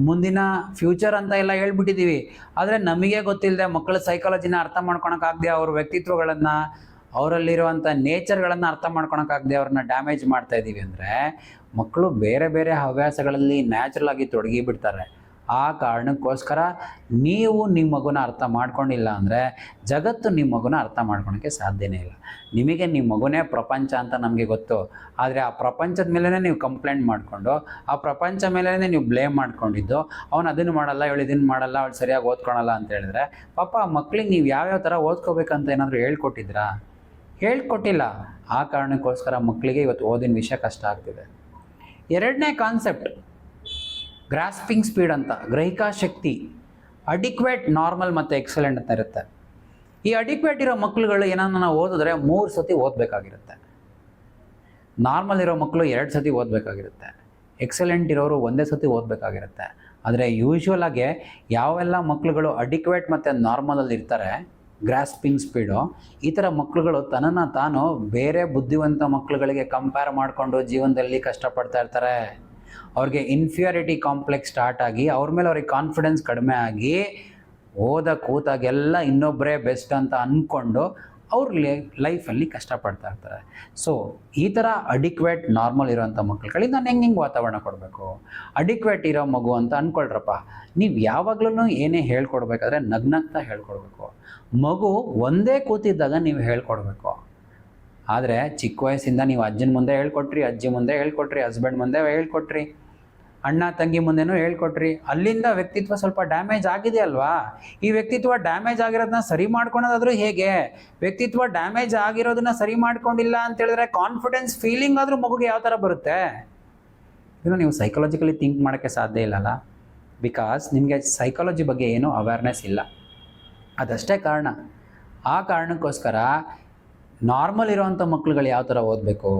ಮುಂದಿನ ಫ್ಯೂಚರ್ ಅಂತ ಎಲ್ಲ ಹೇಳ್ಬಿಟ್ಟಿದ್ದೀವಿ. ಆದರೆ ನಮಗೆ ಗೊತ್ತಿಲ್ಲದೆ ಮಕ್ಕಳ ಸೈಕಾಲಜಿನ ಅರ್ಥ ಮಾಡ್ಕೊಳಕ್ಕಾಗದೆ, ಅವ್ರ ವ್ಯಕ್ತಿತ್ವಗಳನ್ನು, ಅವರಲ್ಲಿರುವಂಥ ನೇಚರ್ಗಳನ್ನು ಅರ್ಥ ಮಾಡ್ಕೊಳಕ್ಕಾಗದೆ ಅವ್ರನ್ನ ಡ್ಯಾಮೇಜ್ ಮಾಡ್ತಾ ಇದ್ದೀವಿ ಅಂದರೆ ಮಕ್ಕಳು ಬೇರೆ ಬೇರೆ ಹವ್ಯಾಸಗಳಲ್ಲಿ ನ್ಯಾಚುರಲ್ ಆಗಿ ತೊಡಗಿ ಬಿಡ್ತಾರೆ. ಆ ಕಾರಣಕ್ಕೋಸ್ಕರ ನೀವು ನಿಮ್ಮ ಮಗುನ ಅರ್ಥ ಮಾಡ್ಕೊಂಡಿಲ್ಲ ಅಂದರೆ ಜಗತ್ತು ನಿಮ್ಮ ಮಗುನ ಅರ್ಥ ಮಾಡ್ಕೊಳಕ್ಕೆ ಸಾಧ್ಯನೇ ಇಲ್ಲ. ನಿಮಗೆ ನಿಮ್ಮ ಮಗುನೇ ಪ್ರಪಂಚ ಅಂತ ನಮಗೆ ಗೊತ್ತು, ಆದರೆ ಆ ಪ್ರಪಂಚದ ಮೇಲೇ ನೀವು ಕಂಪ್ಲೇಂಟ್ ಮಾಡಿಕೊಂಡು ಆ ಪ್ರಪಂಚ ಮೇಲೇ ನೀವು ಬ್ಲೇಮ್ ಮಾಡ್ಕೊಂಡಿದ್ದು, ಅವನು ಅದನ್ನು ಮಾಡಲ್ಲ, ಇವಳು ಇದನ್ನು ಮಾಡಲ್ಲ, ಅವಳು ಸರಿಯಾಗಿ ಓದ್ಕೊಳಲ್ಲ ಅಂತ ಹೇಳಿದ್ರೆ ಪಾಪ ಮಕ್ಳಿಗೆ ನೀವು ಯಾವ್ಯಾವ ಥರ ಓದ್ಕೋಬೇಕಂತ ಏನಾದರೂ ಹೇಳ್ಕೊಟ್ಟಿದ್ರಾ? ಹೇಳ್ಕೊಟ್ಟಿಲ್ಲ. ಆ ಕಾರಣಕ್ಕೋಸ್ಕರ ಮಕ್ಕಳಿಗೆ ಇವತ್ತು ಓದಿನ ವಿಷಯ ಕಷ್ಟ ಆಗ್ತಿದೆ. ಎರಡನೇ ಕಾನ್ಸೆಪ್ಟ್ ಗ್ರಾಸ್ಪಿಂಗ್ ಸ್ಪೀಡ್ ಅಂತ, ಗ್ರಹಿಕಾ ಶಕ್ತಿ. ಅಡಿಕ್ವೇಟ್, ನಾರ್ಮಲ್ ಮತ್ತು ಎಕ್ಸಲೆಂಟ್ ಅಂತ ಇರುತ್ತೆ. ಈ ಅಡಿಕ್ವೇಟ್ ಇರೋ ಮಕ್ಕಳುಗಳು ಏನನ್ನ ನಾವು ಓದಿದ್ರೆ 3 ಸತಿ ಓದಬೇಕಾಗಿರುತ್ತೆ. ನಾರ್ಮಲ್ ಇರೋ ಮಕ್ಕಳು 2 ಸತಿ ಓದಬೇಕಾಗಿರುತ್ತೆ. ಎಕ್ಸಲೆಂಟ್ ಇರೋರು 1 ಸತಿ ಓದಬೇಕಾಗಿರುತ್ತೆ. ಆದರೆ ಯೂಶ್ವಲ್ ಆಗಿ ಯಾವೆಲ್ಲ ಮಕ್ಕಳುಗಳು ಅಡಿಕ್ವೇಟ್ ಮತ್ತು ನಾರ್ಮಲಲ್ಲಿ ಇರ್ತಾರೆ, ಗ್ರಾಸ್ಪಿಂಗ್ ಸ್ಪೀಡು, ಈ ಥರ ಮಕ್ಕಳುಗಳು ತನ್ನನ್ನು ತಾನು ಬೇರೆ ಬುದ್ಧಿವಂತ ಮಕ್ಕಳುಗಳಿಗೆ ಕಂಪೇರ್ ಮಾಡಿಕೊಂಡು ಜೀವನದಲ್ಲಿ ಕಷ್ಟಪಡ್ತಾ ಇರ್ತಾರೆ. ಅವ್ರಿಗೆ ಇನ್ಫಿಯಾರಿಟಿ ಕಾಂಪ್ಲೆಕ್ಸ್ ಸ್ಟಾರ್ಟ್ ಆಗಿ ಅವ್ರ ಮೇಲೆ ಅವ್ರಿಗೆ ಕಾನ್ಫಿಡೆನ್ಸ್ ಕಡಿಮೆ ಆಗಿ ಕೂತಾಗೆಲ್ಲ ಇನ್ನೊಬ್ಬರೇ ಬೆಸ್ಟ್ ಅಂತ ಅಂದ್ಕೊಂಡು ಅವ್ರ ಲೈಫಲ್ಲಿ ಕಷ್ಟಪಡ್ತಾ ಇರ್ತಾರೆ. ಸೊ ಈ ಥರ ಅಡಿಕ್ವೇಟ್, ನಾರ್ಮಲ್ ಇರೋಂಥ ಮಕ್ಕಳುಗಳಿಗೆ ನಾನು ಹೆಂಗೆ ವಾತಾವರಣ ಕೊಡಬೇಕು? ಅಡಿಕ್ವೇಟ್ ಇರೋ ಮಗು ಅಂತ ಅಂದ್ಕೊಳ್ರಪ್ಪ, ನೀವು ಯಾವಾಗಲೂ ಏನೇ ಹೇಳ್ಕೊಡ್ಬೇಕಾದ್ರೆ ನಗ್ನಗ್ತಾ ಹೇಳ್ಕೊಡ್ಬೇಕು. ಮಗು ಒಂದೇ ಕೂತಿದ್ದಾಗ ನೀವು ಹೇಳ್ಕೊಡ್ಬೇಕು. ಆದರೆ ಚಿಕ್ಕ ವಯಸ್ಸಿಂದ ನೀವು ಅಜ್ಜನ ಮುಂದೆ ಹೇಳ್ಕೊಟ್ರಿ, ಅಜ್ಜಿ ಮುಂದೆ ಹೇಳ್ಕೊಟ್ರಿ, ಹಸ್ಬೆಂಡ್ ಮುಂದೆ ಹೇಳ್ಕೊಟ್ರಿ, ಅಣ್ಣ ತಂಗಿ ಮುಂದೆನೂ ಹೇಳ್ಕೊಟ್ರಿ, ಅಲ್ಲಿಂದ ವ್ಯಕ್ತಿತ್ವ ಸ್ವಲ್ಪ ಡ್ಯಾಮೇಜ್ ಆಗಿದೆ ಅಲ್ವಾ? ಈ ವ್ಯಕ್ತಿತ್ವ ಡ್ಯಾಮೇಜ್ ಆಗಿರೋದನ್ನ ಸರಿ ಮಾಡ್ಕೊಳೋದಾದ್ರೂ ಹೇಗೆ? ವ್ಯಕ್ತಿತ್ವ ಡ್ಯಾಮೇಜ್ ಆಗಿರೋದನ್ನ ಸರಿ ಮಾಡ್ಕೊಂಡಿಲ್ಲ ಅಂತ ಹೇಳಿದ್ರೆ ಕಾನ್ಫಿಡೆನ್ಸ್ ಫೀಲಿಂಗ್ ಆದರೂ ಮಗುಗೆ ಯಾವ ಥರ ಬರುತ್ತೆ? ಇನ್ನು ನೀವು ಸೈಕಾಲಜಿಕಲಿ ಥಿಂಕ್ ಮಾಡೋಕ್ಕೆ ಸಾಧ್ಯ ಇಲ್ಲಲ್ಲ, ಬಿಕಾಸ್ ನಿಮಗೆ ಸೈಕಾಲಜಿ ಬಗ್ಗೆ ಏನೂ ಅವೇರ್ನೆಸ್ ಇಲ್ಲ. ಅದಷ್ಟೇ ಕಾರಣ. ಆ ಕಾರಣಕ್ಕೋಸ್ಕರ ನಾರ್ಮಲ್ ಇರೋವಂಥ ಮಕ್ಳುಗಳು ಯಾವ ಥರ ಓದಬೇಕು,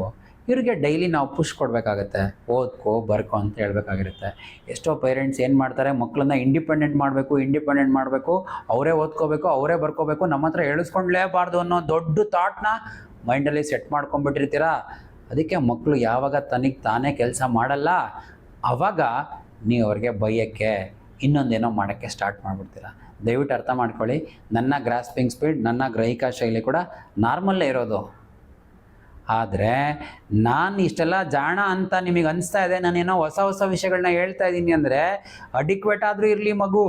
ಇವ್ರಿಗೆ ಡೈಲಿ ನಾವು ಪುಷ್ ಕೊಡಬೇಕಾಗತ್ತೆ. ಓದ್ಕೋ, ಬರ್ಕೋ ಅಂತ ಹೇಳ್ಬೇಕಾಗಿರುತ್ತೆ. ಎಷ್ಟೋ ಪೇರೆಂಟ್ಸ್ ಏನು ಮಾಡ್ತಾರೆ, ಮಕ್ಕಳನ್ನ ಇಂಡಿಪೆಂಡೆಂಟ್ ಮಾಡಬೇಕು, ಅವರೇ ಓದ್ಕೋಬೇಕು, ಅವರೇ ಬರ್ಕೋಬೇಕು, ನಮ್ಮ ಹತ್ರ ಹೇಳಿಸ್ಕೊಂಡ್ಲೇಬಾರ್ದು ಅನ್ನೋ ದೊಡ್ಡ ಥಾಟ್ನ ಮೈಂಡಲ್ಲಿ ಸೆಟ್ ಮಾಡ್ಕೊಂಡ್ಬಿಟ್ಟಿರ್ತೀರ. ಅದಕ್ಕೆ ಮಕ್ಕಳು ಯಾವಾಗ ತನಗೆ ತಾನೇ ಕೆಲಸ ಮಾಡಲ್ಲ, ಆವಾಗ ನೀವು ಅವ್ರಿಗೆ ಬೈಯೋಕ್ಕೆ ಇನ್ನೊಂದೇನೋ ಮಾಡೋಕ್ಕೆ ಸ್ಟಾರ್ಟ್ ಮಾಡಿಬಿಡ್ತೀರ. ದಯವಿಟ್ಟು ಅರ್ಥ ಮಾಡ್ಕೊಳ್ಳಿ, ನನ್ನ ಗ್ರಾಸ್ಪಿಂಗ್ ಸ್ಪೀಡ್, ನನ್ನ ಗ್ರಹಿಕಾ ಶೈಲಿ ಕೂಡ ನಾರ್ಮಲ್ಲೇ ಇರೋದು. ಆದರೆ ನಾನು ಇಷ್ಟೆಲ್ಲ ಜಾಣ ಅಂತ ನಿಮಗೆ ಅನಿಸ್ತಾ ಇದೆ, ನಾನೇನೋ ಹೊಸ ವಿಷಯಗಳನ್ನ ಹೇಳ್ತಾ ಇದ್ದೀನಿ ಅಂದರೆ, ಅಡಿಕ್ವೇಟ್ ಆದರೂ ಇರಲಿ ಮಗು,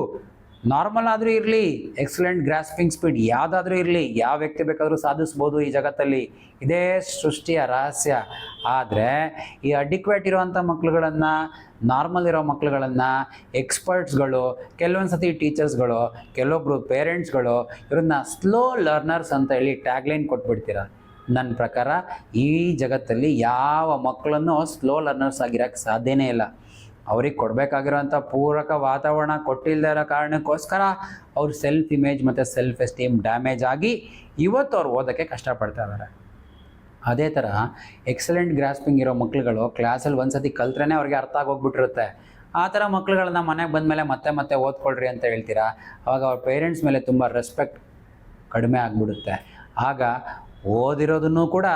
ನಾರ್ಮಲ್ ಆದರೂ ಇರಲಿ, ಎಕ್ಸಲೆಂಟ್ ಗ್ರಾಸ್ಪಿಂಗ್ ಸ್ಪೀಡ್ ಯಾವುದಾದ್ರೂ ಇರಲಿ, ಯಾವ ವ್ಯಕ್ತಿ ಬೇಕಾದರೂ ಸಾಧಿಸ್ಬೋದು ಈ ಜಗತ್ತಲ್ಲಿ. ಇದೇ ಸೃಷ್ಟಿಯ ರಹಸ್ಯ. ಆದರೆ ಈ ಅಡಿಕ್ವೇಟ್ ಇರೋವಂಥ ಮಕ್ಕಳುಗಳನ್ನು, ನಾರ್ಮಲ್ ಇರೋ ಮಕ್ಕಳುಗಳನ್ನು ಎಕ್ಸ್ಪರ್ಟ್ಸ್ಗಳು, ಕೆಲವೊಂದು ಸತಿ ಟೀಚರ್ಸ್ಗಳು, ಕೆಲವೊಬ್ಬರು ಪೇರೆಂಟ್ಸ್ಗಳು ಇವ್ರನ್ನ ಸ್ಲೋ ಲರ್ನರ್ಸ್ ಅಂತ ಹೇಳಿ ಟ್ಯಾಗ್ಲೈನ್ ಕೊಟ್ಬಿಡ್ತೀರ. ನನ್ನ ಪ್ರಕಾರ ಈ ಜಗತ್ತಲ್ಲಿ ಯಾವ ಮಕ್ಕಳನ್ನು ಸ್ಲೋ ಲರ್ನರ್ಸ್ ಆಗಿರೋಕ್ಕೆ ಸಾಧ್ಯನೇ ಇಲ್ಲ. ಅವ್ರಿಗೆ ಕೊಡಬೇಕಾಗಿರೋಂಥ ಪೂರಕ ವಾತಾವರಣ ಕೊಟ್ಟಿಲ್ಲದೆ ಇರೋ ಕಾರಣಕ್ಕೋಸ್ಕರ ಅವ್ರ ಸೆಲ್ಫ್ ಇಮೇಜ್ ಮತ್ತು ಸೆಲ್ಫ್ ಎಸ್ಟೀಮ್ ಡ್ಯಾಮೇಜ್ ಆಗಿ ಇವತ್ತು ಅವ್ರು ಓದೋಕ್ಕೆ ಕಷ್ಟಪಡ್ತಾ ಇದ್ದಾರೆ. ಅದೇ ಥರ ಎಕ್ಸಲೆಂಟ್ ಗ್ರಾಸ್ಪಿಂಗ್ ಇರೋ ಮಕ್ಕಳುಗಳು ಕ್ಲಾಸಲ್ಲಿ ಒಂದು ಸತಿ ಕಲ್ತ್ರೇ ಅವ್ರಿಗೆ ಅರ್ಥ ಆಗೋಗ್ಬಿಟ್ಟಿರುತ್ತೆ. ಆ ಥರ ಮಕ್ಕಳುಗಳನ್ನ ಮನೆಗೆ ಬಂದಮೇಲೆ ಮತ್ತೆ ಓದ್ಕೊಳ್ರಿ ಅಂತ ಹೇಳ್ತೀರಾ. ಆವಾಗ ಅವ್ರ ಪೇರೆಂಟ್ಸ್ ಮೇಲೆ ತುಂಬ ರೆಸ್ಪೆಕ್ಟ್ ಕಡಿಮೆ ಆಗಿಬಿಡುತ್ತೆ. ಆಗ ಓದಿರೋದನ್ನು ಕೂಡ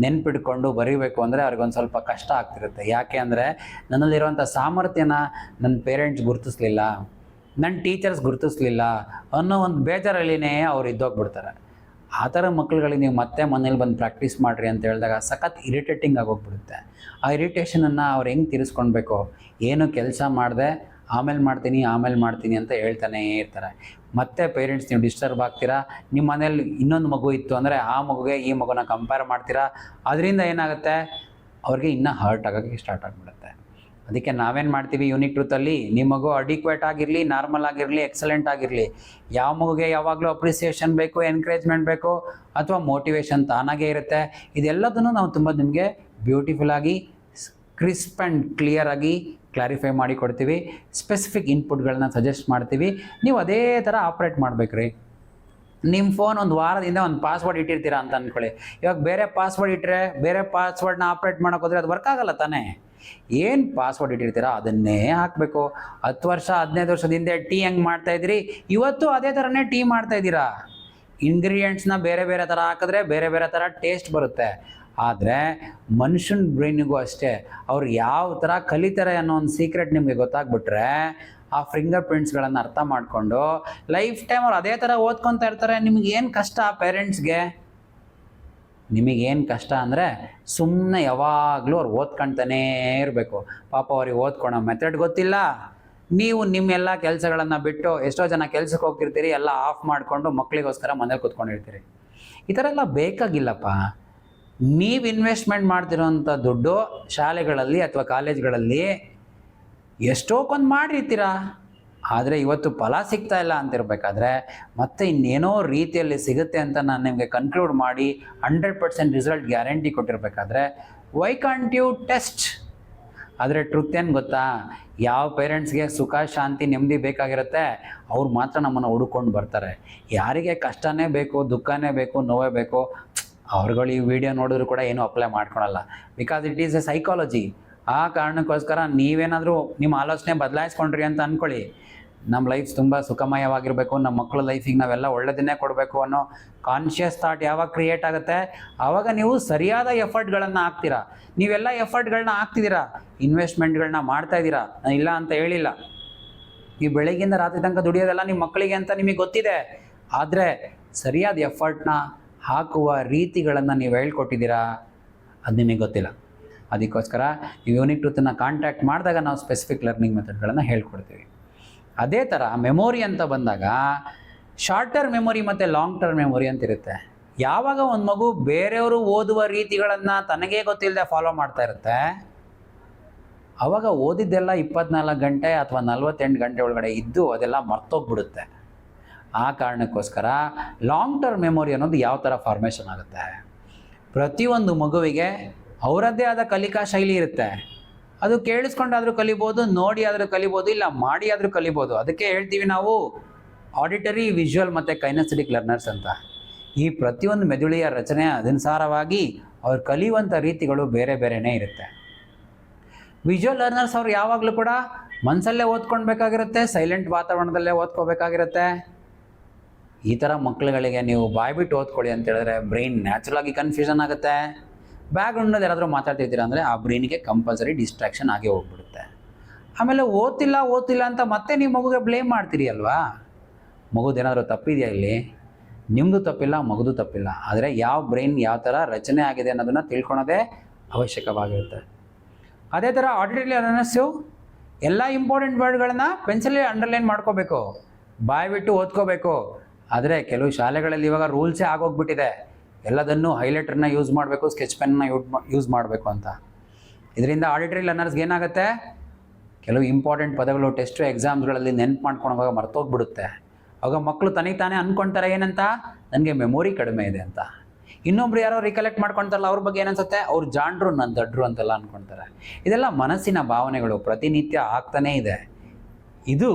ನೆನ್ಪಿಟ್ಕೊಂಡು ಬರೀಬೇಕು ಅಂದರೆ ಅವ್ರಿಗೊಂದು ಸ್ವಲ್ಪ ಕಷ್ಟ ಆಗ್ತಿರುತ್ತೆ. ಯಾಕೆ ಅಂದರೆ ನನ್ನಲ್ಲಿರುವಂಥ ಸಾಮರ್ಥ್ಯನ ನನ್ನ ಪೇರೆಂಟ್ಸ್ ಗುರುತಿಸ್ಲಿಲ್ಲ, ನನ್ನ ಟೀಚರ್ಸ್ ಗುರುತಿಸ್ಲಿಲ್ಲ ಅನ್ನೋ ಒಂದು ಬೇಜಾರಲ್ಲಿನೇ ಅವ್ರು ಇದ್ದೋಗ್ಬಿಡ್ತಾರೆ. ಆ ಥರ ಮಕ್ಕಳುಗಳಿಗೆ ನೀವು ಮತ್ತೆ ಮನೇಲಿ ಬಂದು ಪ್ರಾಕ್ಟೀಸ್ ಮಾಡಿರಿ ಅಂತ ಹೇಳಿದಾಗ ಸಖತ್ ಇರಿಟೇಟಿಂಗ್ ಆಗೋಗ್ಬಿಡುತ್ತೆ. ಆ ಇರಿಟೇಷನನ್ನು ಅವ್ರು ಹೆಂಗೆ ತೀರಿಸ್ಕೊಳ್ಬೇಕು? ಏನು ಕೆಲಸ ಮಾಡಿದೆ ಆಮೇಲೆ ಮಾಡ್ತೀನಿ ಅಂತ ಹೇಳ್ತಾನೇ ಇರ್ತಾರೆ. ಮತ್ತೆ ಪೇರೆಂಟ್ಸ್ ನೀವು ಡಿಸ್ಟರ್ಬ್ ಆಗ್ತೀರಾ. ನಿಮ್ಮ ಮನೇಲಿ ಇನ್ನೊಂದು ಮಗು ಇತ್ತು ಅಂದರೆ ಆ ಮಗುಗೆ ಈ ಮಗುನ ಕಂಪೇರ್ ಮಾಡ್ತೀರಾ. ಅದರಿಂದ ಏನಾಗುತ್ತೆ, ಅವ್ರಿಗೆ ಇನ್ನೂ ಹರ್ಟ್ ಆಗೋಕ್ಕೆ ಸ್ಟಾರ್ಟ್ ಆಗಿಬಿಡುತ್ತೆ. ಅದಕ್ಕೆ ನಾವೇನು ಮಾಡ್ತೀವಿ ಯೂನಿಕ್ ಟ್ರೂತಲ್ಲಿ, ನಿಮ್ಮ ಮಗು ಅಡಿಕ್ವೇಟ್ ಆಗಿರಲಿ, ನಾರ್ಮಲ್ ಆಗಿರಲಿ, ಎಕ್ಸಲೆಂಟ್ ಆಗಿರಲಿ, ಯಾವ ಮಗುಗೆ ಯಾವಾಗಲೂ ಅಪ್ರಿಸಿಯೇಷನ್ ಬೇಕು, ಎನ್ಕರೇಜ್ಮೆಂಟ್ ಬೇಕು, ಅಥವಾ ಮೋಟಿವೇಶನ್ ತಾನಾಗೇ ಇರುತ್ತೆ. ಇದೆಲ್ಲದನ್ನು ನಾವು ತುಂಬ ನಿಮಗೆ ಬ್ಯೂಟಿಫುಲ್ಲಾಗಿ, ಕ್ರಿಸ್ಪ್ ಆ್ಯಂಡ್ ಕ್ಲಿಯರಾಗಿ ಕ್ಲಾರಿಫೈ ಮಾಡಿ ಕೊಡ್ತೀವಿ. ಸ್ಪೆಸಿಫಿಕ್ ಇನ್ಪುಟ್ಗಳನ್ನ ಸಜೆಸ್ಟ್ ಮಾಡ್ತೀವಿ. ನೀವು ಅದೇ ಥರ ಆಪ್ರೇಟ್ ಮಾಡ್ಬೇಕ್ರಿ. ನಿಮ್ಮ ಫೋನ್ ಒಂದು ವಾರದಿಂದ ಒಂದು ಪಾಸ್ವರ್ಡ್ ಇಟ್ಟಿರ್ತೀರಾ ಅಂತ ಅಂದ್ಕೊಳ್ಳಿ. ಇವಾಗ ಬೇರೆ ಪಾಸ್ವರ್ಡ್ ಇಟ್ಟರೆ, ಬೇರೆ ಪಾಸ್ವರ್ಡ್ನ ಆಪ್ರೇಟ್ ಮಾಡೋಕ್ಕೋದ್ರೆ ಅದು ವರ್ಕ್ ಆಗಲ್ಲ ತಾನೇ. ಏನು ಪಾಸ್ವರ್ಡ್ ಇಟ್ಟಿರ್ತೀರಾ ಅದನ್ನೇ ಹಾಕಬೇಕು. 10 ವರ್ಷ 15 ವರ್ಷದಿಂದ ಟೀ ಹೆಂಗೆ ಮಾಡ್ತಾಯಿದ್ರಿ, ಇವತ್ತು ಅದೇ ಥರನೇ ಟೀ ಮಾಡ್ತಾಯಿದ್ದೀರಾ. ಇಂಗ್ರೀಡಿಯೆಂಟ್ಸ್ನ ಬೇರೆ ಬೇರೆ ಥರ ಹಾಕಿದ್ರೆ ಬೇರೆ ಬೇರೆ ಥರ ಟೇಸ್ಟ್ ಬರುತ್ತೆ. ಆದರೆ ಮನುಷ್ಯನ ಬ್ರೈನಿಗೂ ಅಷ್ಟೇ, ಅವ್ರು ಯಾವ ಥರ ಕಲಿತಾರೆ ಅನ್ನೋ ಒಂದು ಸೀಕ್ರೆಟ್ ನಿಮಗೆ ಗೊತ್ತಾಗ್ಬಿಟ್ರೆ, ಆ ಫಿಂಗರ್ ಪ್ರಿಂಟ್ಸ್ಗಳನ್ನು ಅರ್ಥ ಮಾಡಿಕೊಂಡು ಲೈಫ್ ಟೈಮ್ ಅವ್ರು ಅದೇ ಥರ ಓದ್ಕೊತಾ ಇರ್ತಾರೆ. ನಿಮಗೇನು ಕಷ್ಟ ಪೇರೆಂಟ್ಸ್ಗೆ? ನಿಮಗೇನು ಕಷ್ಟ ಅಂದರೆ ಸುಮ್ಮನೆ ಯಾವಾಗಲೂ ಅವ್ರು ಓದ್ಕೊಳ್ತಾನೇ ಇರಬೇಕು. ಪಾಪ ಅವ್ರಿಗೆ ಓದ್ಕೊಳೋ ಮೆಥಡ್ ಗೊತ್ತಿಲ್ಲ, ನೀವು ನಿಮ್ಮೆಲ್ಲ ಕೆಲಸಗಳನ್ನು ಬಿಟ್ಟು ಎಷ್ಟೋ ಜನ ಕೆಲಸಕ್ಕೆ ಹೋಗ್ತಿರ್ತೀರಿ, ಎಲ್ಲ ಆಫ್ ಮಾಡಿಕೊಂಡು ಮಕ್ಕಳಿಗೋಸ್ಕರ ಮನೇಲಿ ಕೂತ್ಕೊಂಡಿರ್ತೀರಿ. ಈ ಥರ ಎಲ್ಲ ಬೇಕಾಗಿಲ್ಲಪ್ಪ. ನೀವು ಇನ್ವೆಸ್ಟ್ಮೆಂಟ್ ಮಾಡ್ತಿರೋಂಥ ದುಡ್ಡು ಶಾಲೆಗಳಲ್ಲಿ ಅಥವಾ ಕಾಲೇಜ್ಗಳಲ್ಲಿ ಎಷ್ಟೋಕೊಂದು ಮಾಡಿರ್ತೀರ, ಆದರೆ ಇವತ್ತು ಫಲ ಸಿಗ್ತಾ ಇಲ್ಲ ಅಂತಿರಬೇಕಾದ್ರೆ ಮತ್ತೆ ಇನ್ನೇನೋ ರೀತಿಯಲ್ಲಿ ಸಿಗುತ್ತೆ ಅಂತ ನಾನು ನಿಮಗೆ ಕನ್ಕ್ಲೂಡ್ ಮಾಡಿ 100% ರಿಸಲ್ಟ್ ಗ್ಯಾರಂಟಿ ಕೊಟ್ಟಿರಬೇಕಾದ್ರೆ ವೈ ಕಾಂಟ್ ಯು ಟೆಸ್ಟ್? ಆದರೆ ಟ್ರುತ್ ಏನು ಗೊತ್ತಾ, ಯಾವ ಪೇರೆಂಟ್ಸ್ಗೆ ಸುಖ ಶಾಂತಿ ನೆಮ್ಮದಿ ಬೇಕಾಗಿರುತ್ತೆ ಅವ್ರು ಮಾತ್ರ ನಮ್ಮನ್ನು ಹುಡುಕೊಂಡು ಬರ್ತಾರೆ. ಯಾರಿಗೆ ಕಷ್ಟನೇ ಬೇಕು, ದುಃಖನೇ ಬೇಕು, ನೋವೇ ಬೇಕು, ಅವ್ರುಗಳು ಈ ವಿಡಿಯೋ ನೋಡಿದ್ರು ಕೂಡ ಏನೂ ಅಪ್ಲೈ ಮಾಡ್ಕೊಳಲ್ಲ. Because it is a psychology. ಆ ಕಾರಣಕ್ಕೋಸ್ಕರ ನೀವೇನಾದರೂ ನಿಮ್ಮ ಆಲೋಚನೆ ಬದಲಾಯಿಸ್ಕೊಂಡ್ರಿ ಅಂತ ಅಂದ್ಕೊಳ್ಳಿ, ನಮ್ಮ ಲೈಫ್ ತುಂಬ ಸುಖಮಯವಾಗಿರಬೇಕು, ನಮ್ಮ ಮಕ್ಕಳ ಲೈಫಿಗೆ ನಾವೆಲ್ಲ ಒಳ್ಳೆಯದನ್ನೇ ಕೊಡಬೇಕು ಅನ್ನೋ ಕಾನ್ಷಿಯಸ್ ಥಾಟ್ ಯಾವಾಗ ಕ್ರಿಯೇಟ್ ಆಗುತ್ತೆ ಆವಾಗ ನೀವು ಸರಿಯಾದ ಎಫರ್ಟ್ಗಳನ್ನು ಹಾಕ್ತೀರಾ. ನೀವೆಲ್ಲ ಎಫರ್ಟ್ಗಳನ್ನ ಹಾಕ್ತಿದ್ದೀರಾ, ಇನ್ವೆಸ್ಟ್ಮೆಂಟ್ಗಳನ್ನ ಮಾಡ್ತಾಯಿದ್ದೀರಾ, ನಾನು ಇಲ್ಲ ಅಂತ ಹೇಳಿಲ್ಲ. ನೀವು ಬೆಳಗ್ಗಿಂದ ರಾತ್ರಿ ತನಕ ದುಡಿಯೋದೆಲ್ಲ ನಿಮ್ಮ ಮಕ್ಕಳಿಗೆ ಅಂತ ನಿಮಗೆ ಗೊತ್ತಿದೆ. ಆದರೆ ಸರಿಯಾದ ಎಫರ್ಟ್ನ ಹಾಕುವ ರೀತಿಗಳನ್ನು ನೀವು ಹೇಳ್ಕೊಟ್ಟಿದ್ದೀರಾ, ಅದು ನಿಮಗೆ ಗೊತ್ತಿಲ್ಲ. ಅದಕ್ಕೋಸ್ಕರ ನೀವು ಯೂನಿಕ್ ಟ್ರೂತನ್ನು ಕಾಂಟ್ಯಾಕ್ಟ್ ಮಾಡಿದಾಗ ನಾವು ಸ್ಪೆಸಿಫಿಕ್ ಲರ್ನಿಂಗ್ ಮೆಥಡ್ಗಳನ್ನು ಹೇಳ್ಕೊಡ್ತೀವಿ. ಅದೇ ಥರ ಮೆಮೊರಿ ಅಂತ ಬಂದಾಗ ಶಾರ್ಟ್ ಟರ್ಮ್ ಮೆಮೊರಿ ಮತ್ತು ಲಾಂಗ್ ಟರ್ಮ್ ಮೆಮೊರಿ ಅಂತ ಇರುತ್ತೆ. ಯಾವಾಗ ಒಂದು ಮಗು ಬೇರೆಯವರು ಓದುವ ರೀತಿಗಳನ್ನು ತನಗೇ ಗೊತ್ತಿಲ್ಲದೆ ಫಾಲೋ ಮಾಡ್ತಾ ಇರುತ್ತೆ, ಆವಾಗ ಓದಿದ್ದೆಲ್ಲ 24 ಗಂಟೆ ಅಥವಾ 48 ಗಂಟೆ ಒಳಗಡೆ ಇದ್ದು ಅದೆಲ್ಲ ಮರ್ತೋಗ್ಬಿಡುತ್ತೆ. ಆ ಕಾರಣಕ್ಕೋಸ್ಕರ ಲಾಂಗ್ ಟರ್ಮ್ ಮೆಮೊರಿ ಅನ್ನೋದು ಯಾವ ಥರ ಫಾರ್ಮೇಷನ್ ಆಗುತ್ತೆ, ಪ್ರತಿಯೊಂದು ಮಗುವಿಗೆ ಅವರದ್ದೇ ಆದ ಕಲಿಕಾ ಶೈಲಿ ಇರುತ್ತೆ. ಅದು ಕೇಳಿಸ್ಕೊಂಡಾದರೂ ಕಲಿಬೋದು, ನೋಡಿ ಆದರೂ ಕಲಿಬೋದು, ಇಲ್ಲ ಮಾಡಿ ಆದರೂ ಕಲಿಬೋದು. ಅದಕ್ಕೆ ಹೇಳ್ತೀವಿ ನಾವು ಆಡಿಟರಿ, ವಿಜುವಲ್ ಮತ್ತು ಕೈನೆಸ್ಥೆಟಿಕ್ ಲರ್ನರ್ಸ್ ಅಂತ. ಈ ಪ್ರತಿಯೊಂದು ಮೆದುಳಿಯ ರಚನೆ ಅದನುಸಾರವಾಗಿ ಅವ್ರು ಕಲಿಯುವಂಥ ರೀತಿಗಳು ಬೇರೆ ಬೇರೆಯೇ ಇರುತ್ತೆ. ವಿಜುವಲ್ ಲರ್ನರ್ಸ್ ಅವ್ರು ಯಾವಾಗಲೂ ಕೂಡ ಮನಸ್ಸಲ್ಲೇ ಓದ್ಕೊಳ್ಬೇಕಾಗಿರುತ್ತೆ, ಸೈಲೆಂಟ್ ವಾತಾವರಣದಲ್ಲೇ ಓದ್ಕೋಬೇಕಾಗಿರುತ್ತೆ. ಈ ಥರ ಮಕ್ಕಳುಗಳಿಗೆ ನೀವು ಬಾಯ್ಬಿಟ್ಟು ಓದ್ಕೊಳ್ಳಿ ಅಂತ ಹೇಳಿದ್ರೆ ಬ್ರೈನ್ ನ್ಯಾಚುರಲಾಗಿ ಕನ್ಫ್ಯೂಷನ್ ಆಗುತ್ತೆ. ಬ್ಯಾಕ್ಗ್ರೌಂಡಲ್ಲಿ ಯಾರಾದರೂ ಮಾತಾಡ್ತಿದ್ದೀರಾ ಅಂದರೆ ಆ ಬ್ರೈನಿಗೆ ಕಂಪಲ್ಸರಿ ಡಿಸ್ಟ್ರಾಕ್ಷನ್ ಆಗೇ ಹೋಗ್ಬಿಡುತ್ತೆ. ಆಮೇಲೆ ಓದ್ತಿಲ್ಲ ಅಂತ ಮತ್ತೆ ನೀವು ಮಗುಗೆ ಬ್ಲೇಮ್ ಮಾಡ್ತೀರಿ ಅಲ್ವಾ. ಮಗುದೇನಾದರೂ ತಪ್ಪಿದೆಯಾ ಇಲ್ಲಿ? ನಿಮ್ಮದು ತಪ್ಪಿಲ್ಲ, ಮಗುದು ತಪ್ಪಿಲ್ಲ. ಆದರೆ ಯಾವ ಬ್ರೈನ್ ಯಾವ ಥರ ರಚನೆ ಆಗಿದೆ ಅನ್ನೋದನ್ನು ತಿಳ್ಕೊಳೋದೇ ಅವಶ್ಯಕವಾಗಿರುತ್ತೆ. ಅದೇ ಥರ ಆಡಿಟರಿ ಲರ್ನರ್ಸು ಎಲ್ಲ ಇಂಪಾರ್ಟೆಂಟ್ ವರ್ಡ್ಗಳನ್ನು ಪೆನ್ಸಿಲಲ್ಲಿ ಅಂಡರ್ಲೈನ್ ಮಾಡ್ಕೋಬೇಕು, ಬಾಯ್ಬಿಟ್ಟು ಓದ್ಕೋಬೇಕು. ಆದರೆ ಕೆಲವು ಶಾಲೆಗಳಲ್ಲಿ ಇವಾಗ ರೂಲ್ಸೇ ಆಗೋಗ್ಬಿಟ್ಟಿದೆ, ಎಲ್ಲದನ್ನು ಹೈಲೈಟರ್ನ ಯೂಸ್ ಮಾಡಬೇಕು, ಸ್ಕೆಚ್ ಪೆನ್ನ ಯೂಸ್ ಮಾಡಬೇಕು ಅಂತ. ಇದರಿಂದ ಆಡಿಟರಿ ಲರ್ನರ್ಸ್ಗೆ ಏನಾಗುತ್ತೆ, ಕೆಲವು ಇಂಪಾರ್ಟೆಂಟ್ ಪದಗಳು ಟೆಸ್ಟು ಎಕ್ಸಾಮ್ಸ್ಗಳಲ್ಲಿ ನೆನ್ಪು ಮಾಡ್ಕೊಂಡಾಗ ಮರ್ತೋಗ್ಬಿಡುತ್ತೆ. ಆವಾಗ ಮಕ್ಕಳು ತನಗೆ ತಾನೇ ಅಂದ್ಕೊಳ್ತಾರೆ ಏನಂತ, ನನಗೆ ಮೆಮೊರಿ ಕಡಿಮೆ ಇದೆ ಅಂತ. ಇನ್ನೊಬ್ರು ಯಾರೋ ರಿಕಲೆಕ್ಟ್ ಮಾಡ್ಕೊಳ್ತಾರಲ್ಲ ಅವ್ರ ಬಗ್ಗೆ ಏನನ್ಸುತ್ತೆ, ಅವ್ರು ಜಾಣರು, ನನ್ನ ದಡ್ರು ಅಂತೆಲ್ಲ ಅಂದ್ಕೊಳ್ತಾರೆ. ಇದೆಲ್ಲ ಮನಸ್ಸಿನ ಭಾವನೆಗಳು, ಪ್ರತಿನಿತ್ಯ ಆಗ್ತಾನೇ ಇದೆ. ಇದು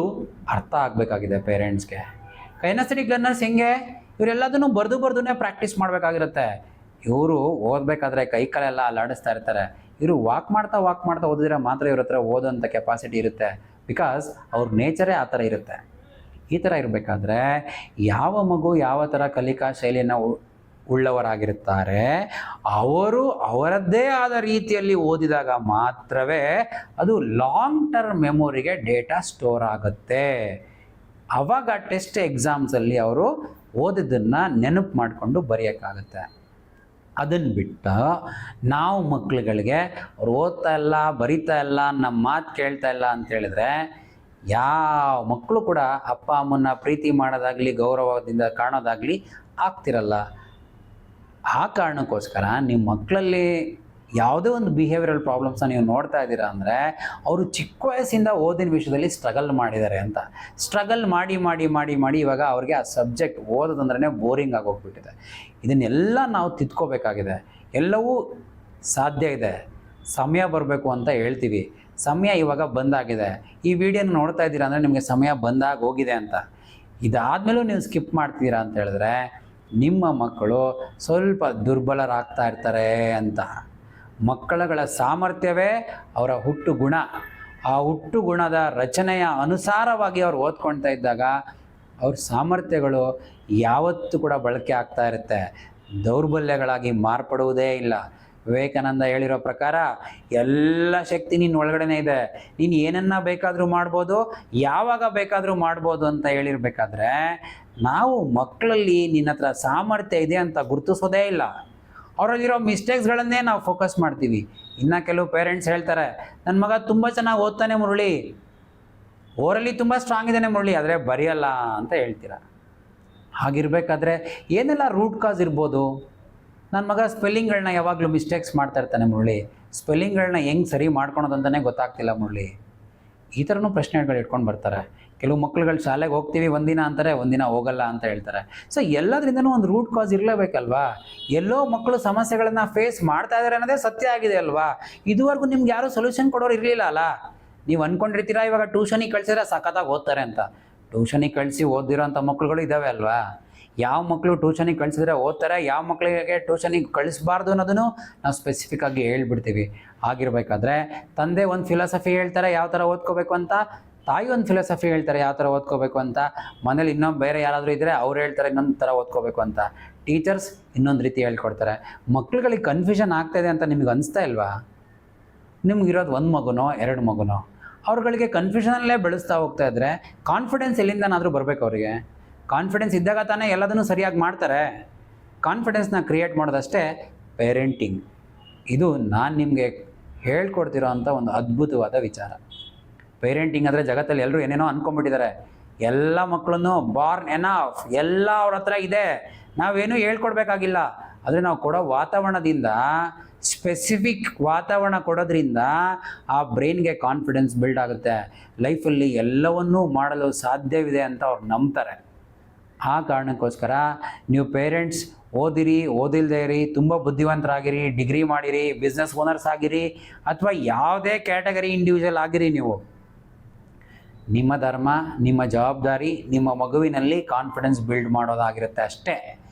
ಅರ್ಥ ಆಗಬೇಕಾಗಿದೆ ಪೇರೆಂಟ್ಸ್ಗೆ. ಕೈನೆಸ್ಥೆಟಿಕ್ ಲರ್ನರ್ಸ್ ಹೆಂಗೆ, ಇವರೆಲ್ಲದನ್ನು ಬರ್ದುನೇ ಪ್ರಾಕ್ಟೀಸ್ ಮಾಡಬೇಕಾಗಿರುತ್ತೆ. ಇವರು ಓದಬೇಕಾದ್ರೆ ಕೈ ಕಾಲೆಲ್ಲ ಅಲ್ಲಾಡಿಸ್ತಾ ಇರ್ತಾರೆ. ಇವರು ವಾಕ್ ಮಾಡ್ತಾ ಓದಿದ್ರೆ ಮಾತ್ರ ಇವ್ರ ಹತ್ರ ಓದೋಂಥ ಕೆಪಾಸಿಟಿ ಇರುತ್ತೆ. ಬಿಕಾಸ್ ಅವ್ರ ನೇಚರೇ ಆ ಥರ ಇರುತ್ತೆ. ಈ ಥರ ಇರಬೇಕಾದ್ರೆ ಯಾವ ಮಗು ಯಾವ ಥರ ಕಲಿಕಾ ಶೈಲಿಯನ್ನು ಉಳ್ಳವರಾಗಿರುತ್ತಾರೆ ಅವರು ಅವರದ್ದೇ ಆದ ರೀತಿಯಲ್ಲಿ ಓದಿದಾಗ ಮಾತ್ರವೇ ಅದು ಲಾಂಗ್ ಟರ್ಮ್ ಮೆಮೊರಿಗೆ ಡೇಟಾ ಸ್ಟೋರ್ ಆಗುತ್ತೆ. ಆವಾಗ ಟೆಸ್ಟ್ ಎಕ್ಸಾಮ್ಸಲ್ಲಿ ಅವರು ಓದಿದ್ದನ್ನು ನೆನಪು ಮಾಡಿಕೊಂಡು ಬರೆಯೋಕ್ಕಾಗುತ್ತೆ. ಅದನ್ನು ಬಿಟ್ಟು ನಾವು ಮಕ್ಕಳುಗಳಿಗೆ ಅವ್ರು ಓದ್ತಾ ಇಲ್ಲ, ಬರಿತಾ ಇಲ್ಲ, ನಮ್ಮ ಮಾತು ಕೇಳ್ತಾ ಇಲ್ಲ ಅಂತ ಹೇಳಿದ್ರೆ ಯಾವ ಮಕ್ಕಳು ಕೂಡ ಅಪ್ಪ ಅಮ್ಮನ ಪ್ರೀತಿ ಮಾಡೋದಾಗಲಿ ಗೌರವದಿಂದ ಕಾಣೋದಾಗಲಿ ಆಗ್ತಿರಲ್ಲ. ಆ ಕಾರಣಕ್ಕೋಸ್ಕರ ನಿಮ್ಮ ಮಕ್ಕಳಲ್ಲಿ ಯಾವುದೇ ಒಂದು ಬಿಹೇವಿಯರಲ್ ಪ್ರಾಬ್ಲಮ್ಸ್ನ ನೀವು ನೋಡ್ತಾ ಇದ್ದೀರಾ ಅಂದರೆ ಅವರು ಚಿಕ್ಕ ವಯಸ್ಸಿಂದ ಓದಿನ ವಿಷಯದಲ್ಲಿ ಸ್ಟ್ರಗಲ್ ಮಾಡಿದ್ದಾರೆ ಅಂತ. ಸ್ಟ್ರಗಲ್ ಮಾಡಿ ಇವಾಗ ಅವ್ರಿಗೆ ಆ ಸಬ್ಜೆಕ್ಟ್ ಓದೋದಂದ್ರೇ ಬೋರಿಂಗ್ ಆಗೋಗ್ಬಿಟ್ಟಿದೆ. ಇದನ್ನೆಲ್ಲ ನಾವು ತಿದ್ಕೋಬೇಕಾಗಿದೆ. ಎಲ್ಲವೂ ಸಾಧ್ಯ ಇದೆ, ಸಮಯ ಬರಬೇಕು ಅಂತ ಹೇಳ್ತೀವಿ. ಸಮಯ ಇವಾಗ ಬಂದಾಗಿದೆ. ಈ ವಿಡಿಯೋನ ನೋಡ್ತಾ ಇದ್ದೀರಾ ಅಂದರೆ ನಿಮಗೆ ಸಮಯ ಬಂದಾಗ ಹೋಗಿದೆ ಅಂತ. ಇದಾದಮೇಲೂ ನೀವು ಸ್ಕಿಪ್ ಮಾಡ್ತೀರಾ ಅಂತ ಹೇಳಿದ್ರೆ ನಿಮ್ಮ ಮಕ್ಕಳು ಸ್ವಲ್ಪ ದುರ್ಬಲರಾಗ್ತಾ ಇರ್ತಾರೆ ಅಂತ. ಮಕ್ಕಳುಗಳ ಸಾಮರ್ಥ್ಯವೇ ಅವರ ಹುಟ್ಟು ಗುಣ. ಆ ಹುಟ್ಟು ಗುಣದ ರಚನೆಯ ಅನುಸಾರವಾಗಿ ಅವ್ರು ಓದ್ಕೊಳ್ತಾ ಇದ್ದಾಗ ಅವ್ರ ಸಾಮರ್ಥ್ಯಗಳು ಯಾವತ್ತೂ ಕೂಡ ಬಳಕೆ ಆಗ್ತಾ ಇರುತ್ತೆ, ದೌರ್ಬಲ್ಯಗಳಾಗಿ ಮಾರ್ಪಡುವುದೇ ಇಲ್ಲ. ವಿವೇಕಾನಂದ ಹೇಳಿರೋ ಪ್ರಕಾರ ಎಲ್ಲ ಶಕ್ತಿ ನಿನ್ನ ಒಳಗಡೆನೇ ಇದೆ, ನೀನು ಏನನ್ನ ಬೇಕಾದರೂ ಮಾಡ್ಬೋದು, ಯಾವಾಗ ಬೇಕಾದರೂ ಮಾಡ್ಬೋದು ಅಂತ ಹೇಳಿರ್ಬೇಕಾದ್ರೆ ನಾವು ಮಕ್ಕಳಲ್ಲಿ ನಿನ್ನ ಹತ್ರ ಸಾಮರ್ಥ್ಯ ಇದೆ ಅಂತ ಗುರುತಿಸೋದೇ ಇಲ್ಲ. ಅವರಲ್ಲಿರೋ ಮಿಸ್ಟೇಕ್ಸ್ಗಳನ್ನೇ ನಾವು ಫೋಕಸ್ ಮಾಡ್ತೀವಿ. ಇನ್ನು ಕೆಲವು ಪೇರೆಂಟ್ಸ್ ಹೇಳ್ತಾರೆ, ನನ್ನ ಮಗ ತುಂಬ ಚೆನ್ನಾಗಿ ಓದ್ತಾನೆ ಮುರಳಿ, ಓರಲ್ಲಿ ತುಂಬ ಸ್ಟ್ರಾಂಗ್ ಇದ್ದಾನೆ ಮುರಳಿ, ಆದರೆ ಬರೆಯಲ್ಲ ಅಂತ ಹೇಳ್ತೀರಾ. ಹಾಗಿರ್ಬೇಕಾದ್ರೆ ಏನೆಲ್ಲ ರೂಟ್ ಕಾಸ್ ಇರ್ಬೋದು? ನನ್ನ ಮಗ ಸ್ಪೆಲ್ಲಿಂಗ್ಗಳನ್ನ ಯಾವಾಗಲೂ ಮಿಸ್ಟೇಕ್ಸ್ ಮಾಡ್ತಾ ಇರ್ತಾನೆ ಮುರಳಿ, ಸ್ಪೆಲ್ಲಿಂಗ್ಗಳನ್ನ ಹೆಂಗೆ ಸರಿ ಮಾಡ್ಕೊಳೋದಂತಲೇ ಗೊತ್ತಾಗ್ತಿಲ್ಲ ಮುರಳಿ. ಈ ಥರನೂ ಪ್ರಶ್ನೆಗಳು ಇಟ್ಕೊಂಡು ಬರ್ತಾರೆ. ಕೆಲವು ಮಕ್ಳುಗಳು ಶಾಲೆಗೆ ಹೋಗ್ತೀವಿ ಒಂದಿನ ಅಂತಾರೆ, ಒಂದಿನ ಹೋಗಲ್ಲ ಅಂತ ಹೇಳ್ತಾರೆ. ಸೊ ಎಲ್ಲದರಿಂದನೂ ಒಂದು ರೂಟ್ ಕಾಸ್ ಇರಲೇಬೇಕಲ್ವಾ? ಎಲ್ಲೋ ಮಕ್ಕಳು ಸಮಸ್ಯೆಗಳನ್ನು ಫೇಸ್ ಮಾಡ್ತಾ ಇದ್ದಾರೆ ಅನ್ನೋದೇ ಸತ್ಯ ಆಗಿದೆ ಅಲ್ವಾ? ಇದುವರೆಗೂ ನಿಮ್ಗೆ ಯಾರೂ ಸೊಲ್ಯೂಷನ್ ಕೊಡೋರು ಇರಲಿಲ್ಲ ಅಲ್ಲ. ನೀವು ಅಂದ್ಕೊಂಡಿರ್ತೀರಾ ಇವಾಗ ಟ್ಯೂಷನಿಗೆ ಕಳಿಸಿದ್ರೆ ಸಖತ್ತಾಗಿ ಓದ್ತಾರೆ ಅಂತ. ಟ್ಯೂಷನಿಗೆ ಕಳಿಸಿ ಓದಿರೋಂಥ ಮಕ್ಳುಗಳು ಇದ್ದಾವೆ ಅಲ್ವಾ? ಯಾವ ಮಕ್ಕಳು ಟ್ಯೂಷನಿಗೆ ಕಳಿಸಿದ್ರೆ ಓದ್ತಾರೆ, ಯಾವ ಮಕ್ಕಳಿಗೆ ಟ್ಯೂಷನಿಗೆ ಕಳಿಸ್ಬಾರ್ದು ಅನ್ನೋದನ್ನು ನಾವು ಸ್ಪೆಸಿಫಿಕ್ ಆಗಿ ಹೇಳ್ಬಿಡ್ತೀವಿ. ಆಗಿರಬೇಕಾದ್ರೆ ತಂದೆ ಒಂದು ಫಿಲಾಸಫಿ ಹೇಳ್ತಾರೆ ಯಾವ ಥರ ಓದ್ಕೋಬೇಕು ಅಂತ, ತಾಯಿ ಒಂದು ಫಿಲಾಸಫಿ ಹೇಳ್ತಾರೆ ಯಾವ ಥರ ಓದ್ಕೋಬೇಕು ಅಂತ, ಮನೇಲಿ ಇನ್ನೊಂದು ಬೇರೆ ಯಾರಾದರೂ ಇದ್ದರೆ ಅವ್ರು ಹೇಳ್ತಾರೆ ಇನ್ನೊಂದು ಥರ ಓದ್ಕೋಬೇಕು ಅಂತ, ಟೀಚರ್ಸ್ ಇನ್ನೊಂದು ರೀತಿ ಹೇಳ್ಕೊಡ್ತಾರೆ. ಮಕ್ಳುಗಳಿಗೆ ಕನ್ಫ್ಯೂಷನ್ ಆಗ್ತಾಯಿದೆ ಅಂತ ನಿಮಗೆ ಅನಿಸ್ತಾ ಇಲ್ವಾ? ನಿಮ್ಗಿರೋದು ಒಂದು ಮಗುನೋ ಎರಡು ಮಗುನೋ, ಅವ್ರುಗಳಿಗೆ ಕನ್ಫ್ಯೂಷನಲ್ಲೇ ಬೆಳೆಸ್ತಾ ಹೋಗ್ತಾ ಇದ್ದರೆ ಕಾನ್ಫಿಡೆನ್ಸ್ ಎಲ್ಲಿಂದನಾದರೂ ಬರಬೇಕು ಅವರಿಗೆ. ಕಾನ್ಫಿಡೆನ್ಸ್ ಇದ್ದಾಗ ತಾನೇ ಎಲ್ಲದನ್ನೂ ಸರಿಯಾಗಿ ಮಾಡ್ತಾರೆ. ಕಾನ್ಫಿಡೆನ್ಸ್ನ ಕ್ರಿಯೇಟ್ ಮಾಡೋದಷ್ಟೇ ಪೇರೆಂಟಿಂಗ್. ಇದು ನಾನು ನಿಮಗೆ ಹೇಳ್ಕೊಡ್ತಿರೋ ಅಂಥ ಒಂದು ಅದ್ಭುತವಾದ ವಿಚಾರ. ಪೇರೆಂಟಿಂಗ್ ಅಂದರೆ ಜಗತ್ತಲ್ಲಿ ಎಲ್ಲರೂ ಏನೇನೋ ಅಂದ್ಕೊಂಡ್ಬಿಟ್ಟಿದ್ದಾರೆ. ಎಲ್ಲ ಮಕ್ಕಳನ್ನು ಬಾರ್ನ್ ಎನಫ್, ಎಲ್ಲ ಅವ್ರ ಹತ್ರ ಇದೆ, ನಾವೇನೂ ಹೇಳ್ಕೊಡ್ಬೇಕಾಗಿಲ್ಲ. ಆದರೆ ನಾವು ಕೊಡೋ ವಾತಾವರಣದಿಂದ, ಸ್ಪೆಸಿಫಿಕ್ ವಾತಾವರಣ ಕೊಡೋದ್ರಿಂದ ಆ ಬ್ರೈನ್ಗೆ ಕಾನ್ಫಿಡೆನ್ಸ್ ಬಿಲ್ಡ್ ಆಗುತ್ತೆ. ಲೈಫಲ್ಲಿ ಎಲ್ಲವನ್ನೂ ಮಾಡಲು ಸಾಧ್ಯವಿದೆ ಅಂತ ಅವ್ರು ನಂಬ್ತಾರೆ. ಆ ಕಾರಣಕ್ಕೋಸ್ಕರ ನೀವು ಪೇರೆಂಟ್ಸ್ ಓದಿರಿ, ಓದಿಲ್ಲದೆ ಇರಿ, ತುಂಬ ಬುದ್ಧಿವಂತರಾಗಿರಿ, ಡಿಗ್ರಿ ಮಾಡಿರಿ, ಬಿಸ್ನೆಸ್ ಓನರ್ಸ್ ಆಗಿರಿ, ಅಥವಾ ಯಾವುದೇ ಕ್ಯಾಟಗರಿ ಇಂಡಿವಿಜುವಲ್ ಆಗಿರಿ, ನೀವು ನಿಮ್ಮ ಧರ್ಮ, ನಿಮ್ಮ ಜವಾಬ್ದಾರಿ ನಿಮ್ಮ ಮಗುವಿನಲ್ಲಿ ಕಾನ್ಫಿಡೆನ್ಸ್ ಬಿಲ್ಡ್ ಮಾಡೋದಾಗಿರುತ್ತೆ ಅಷ್ಟೇ.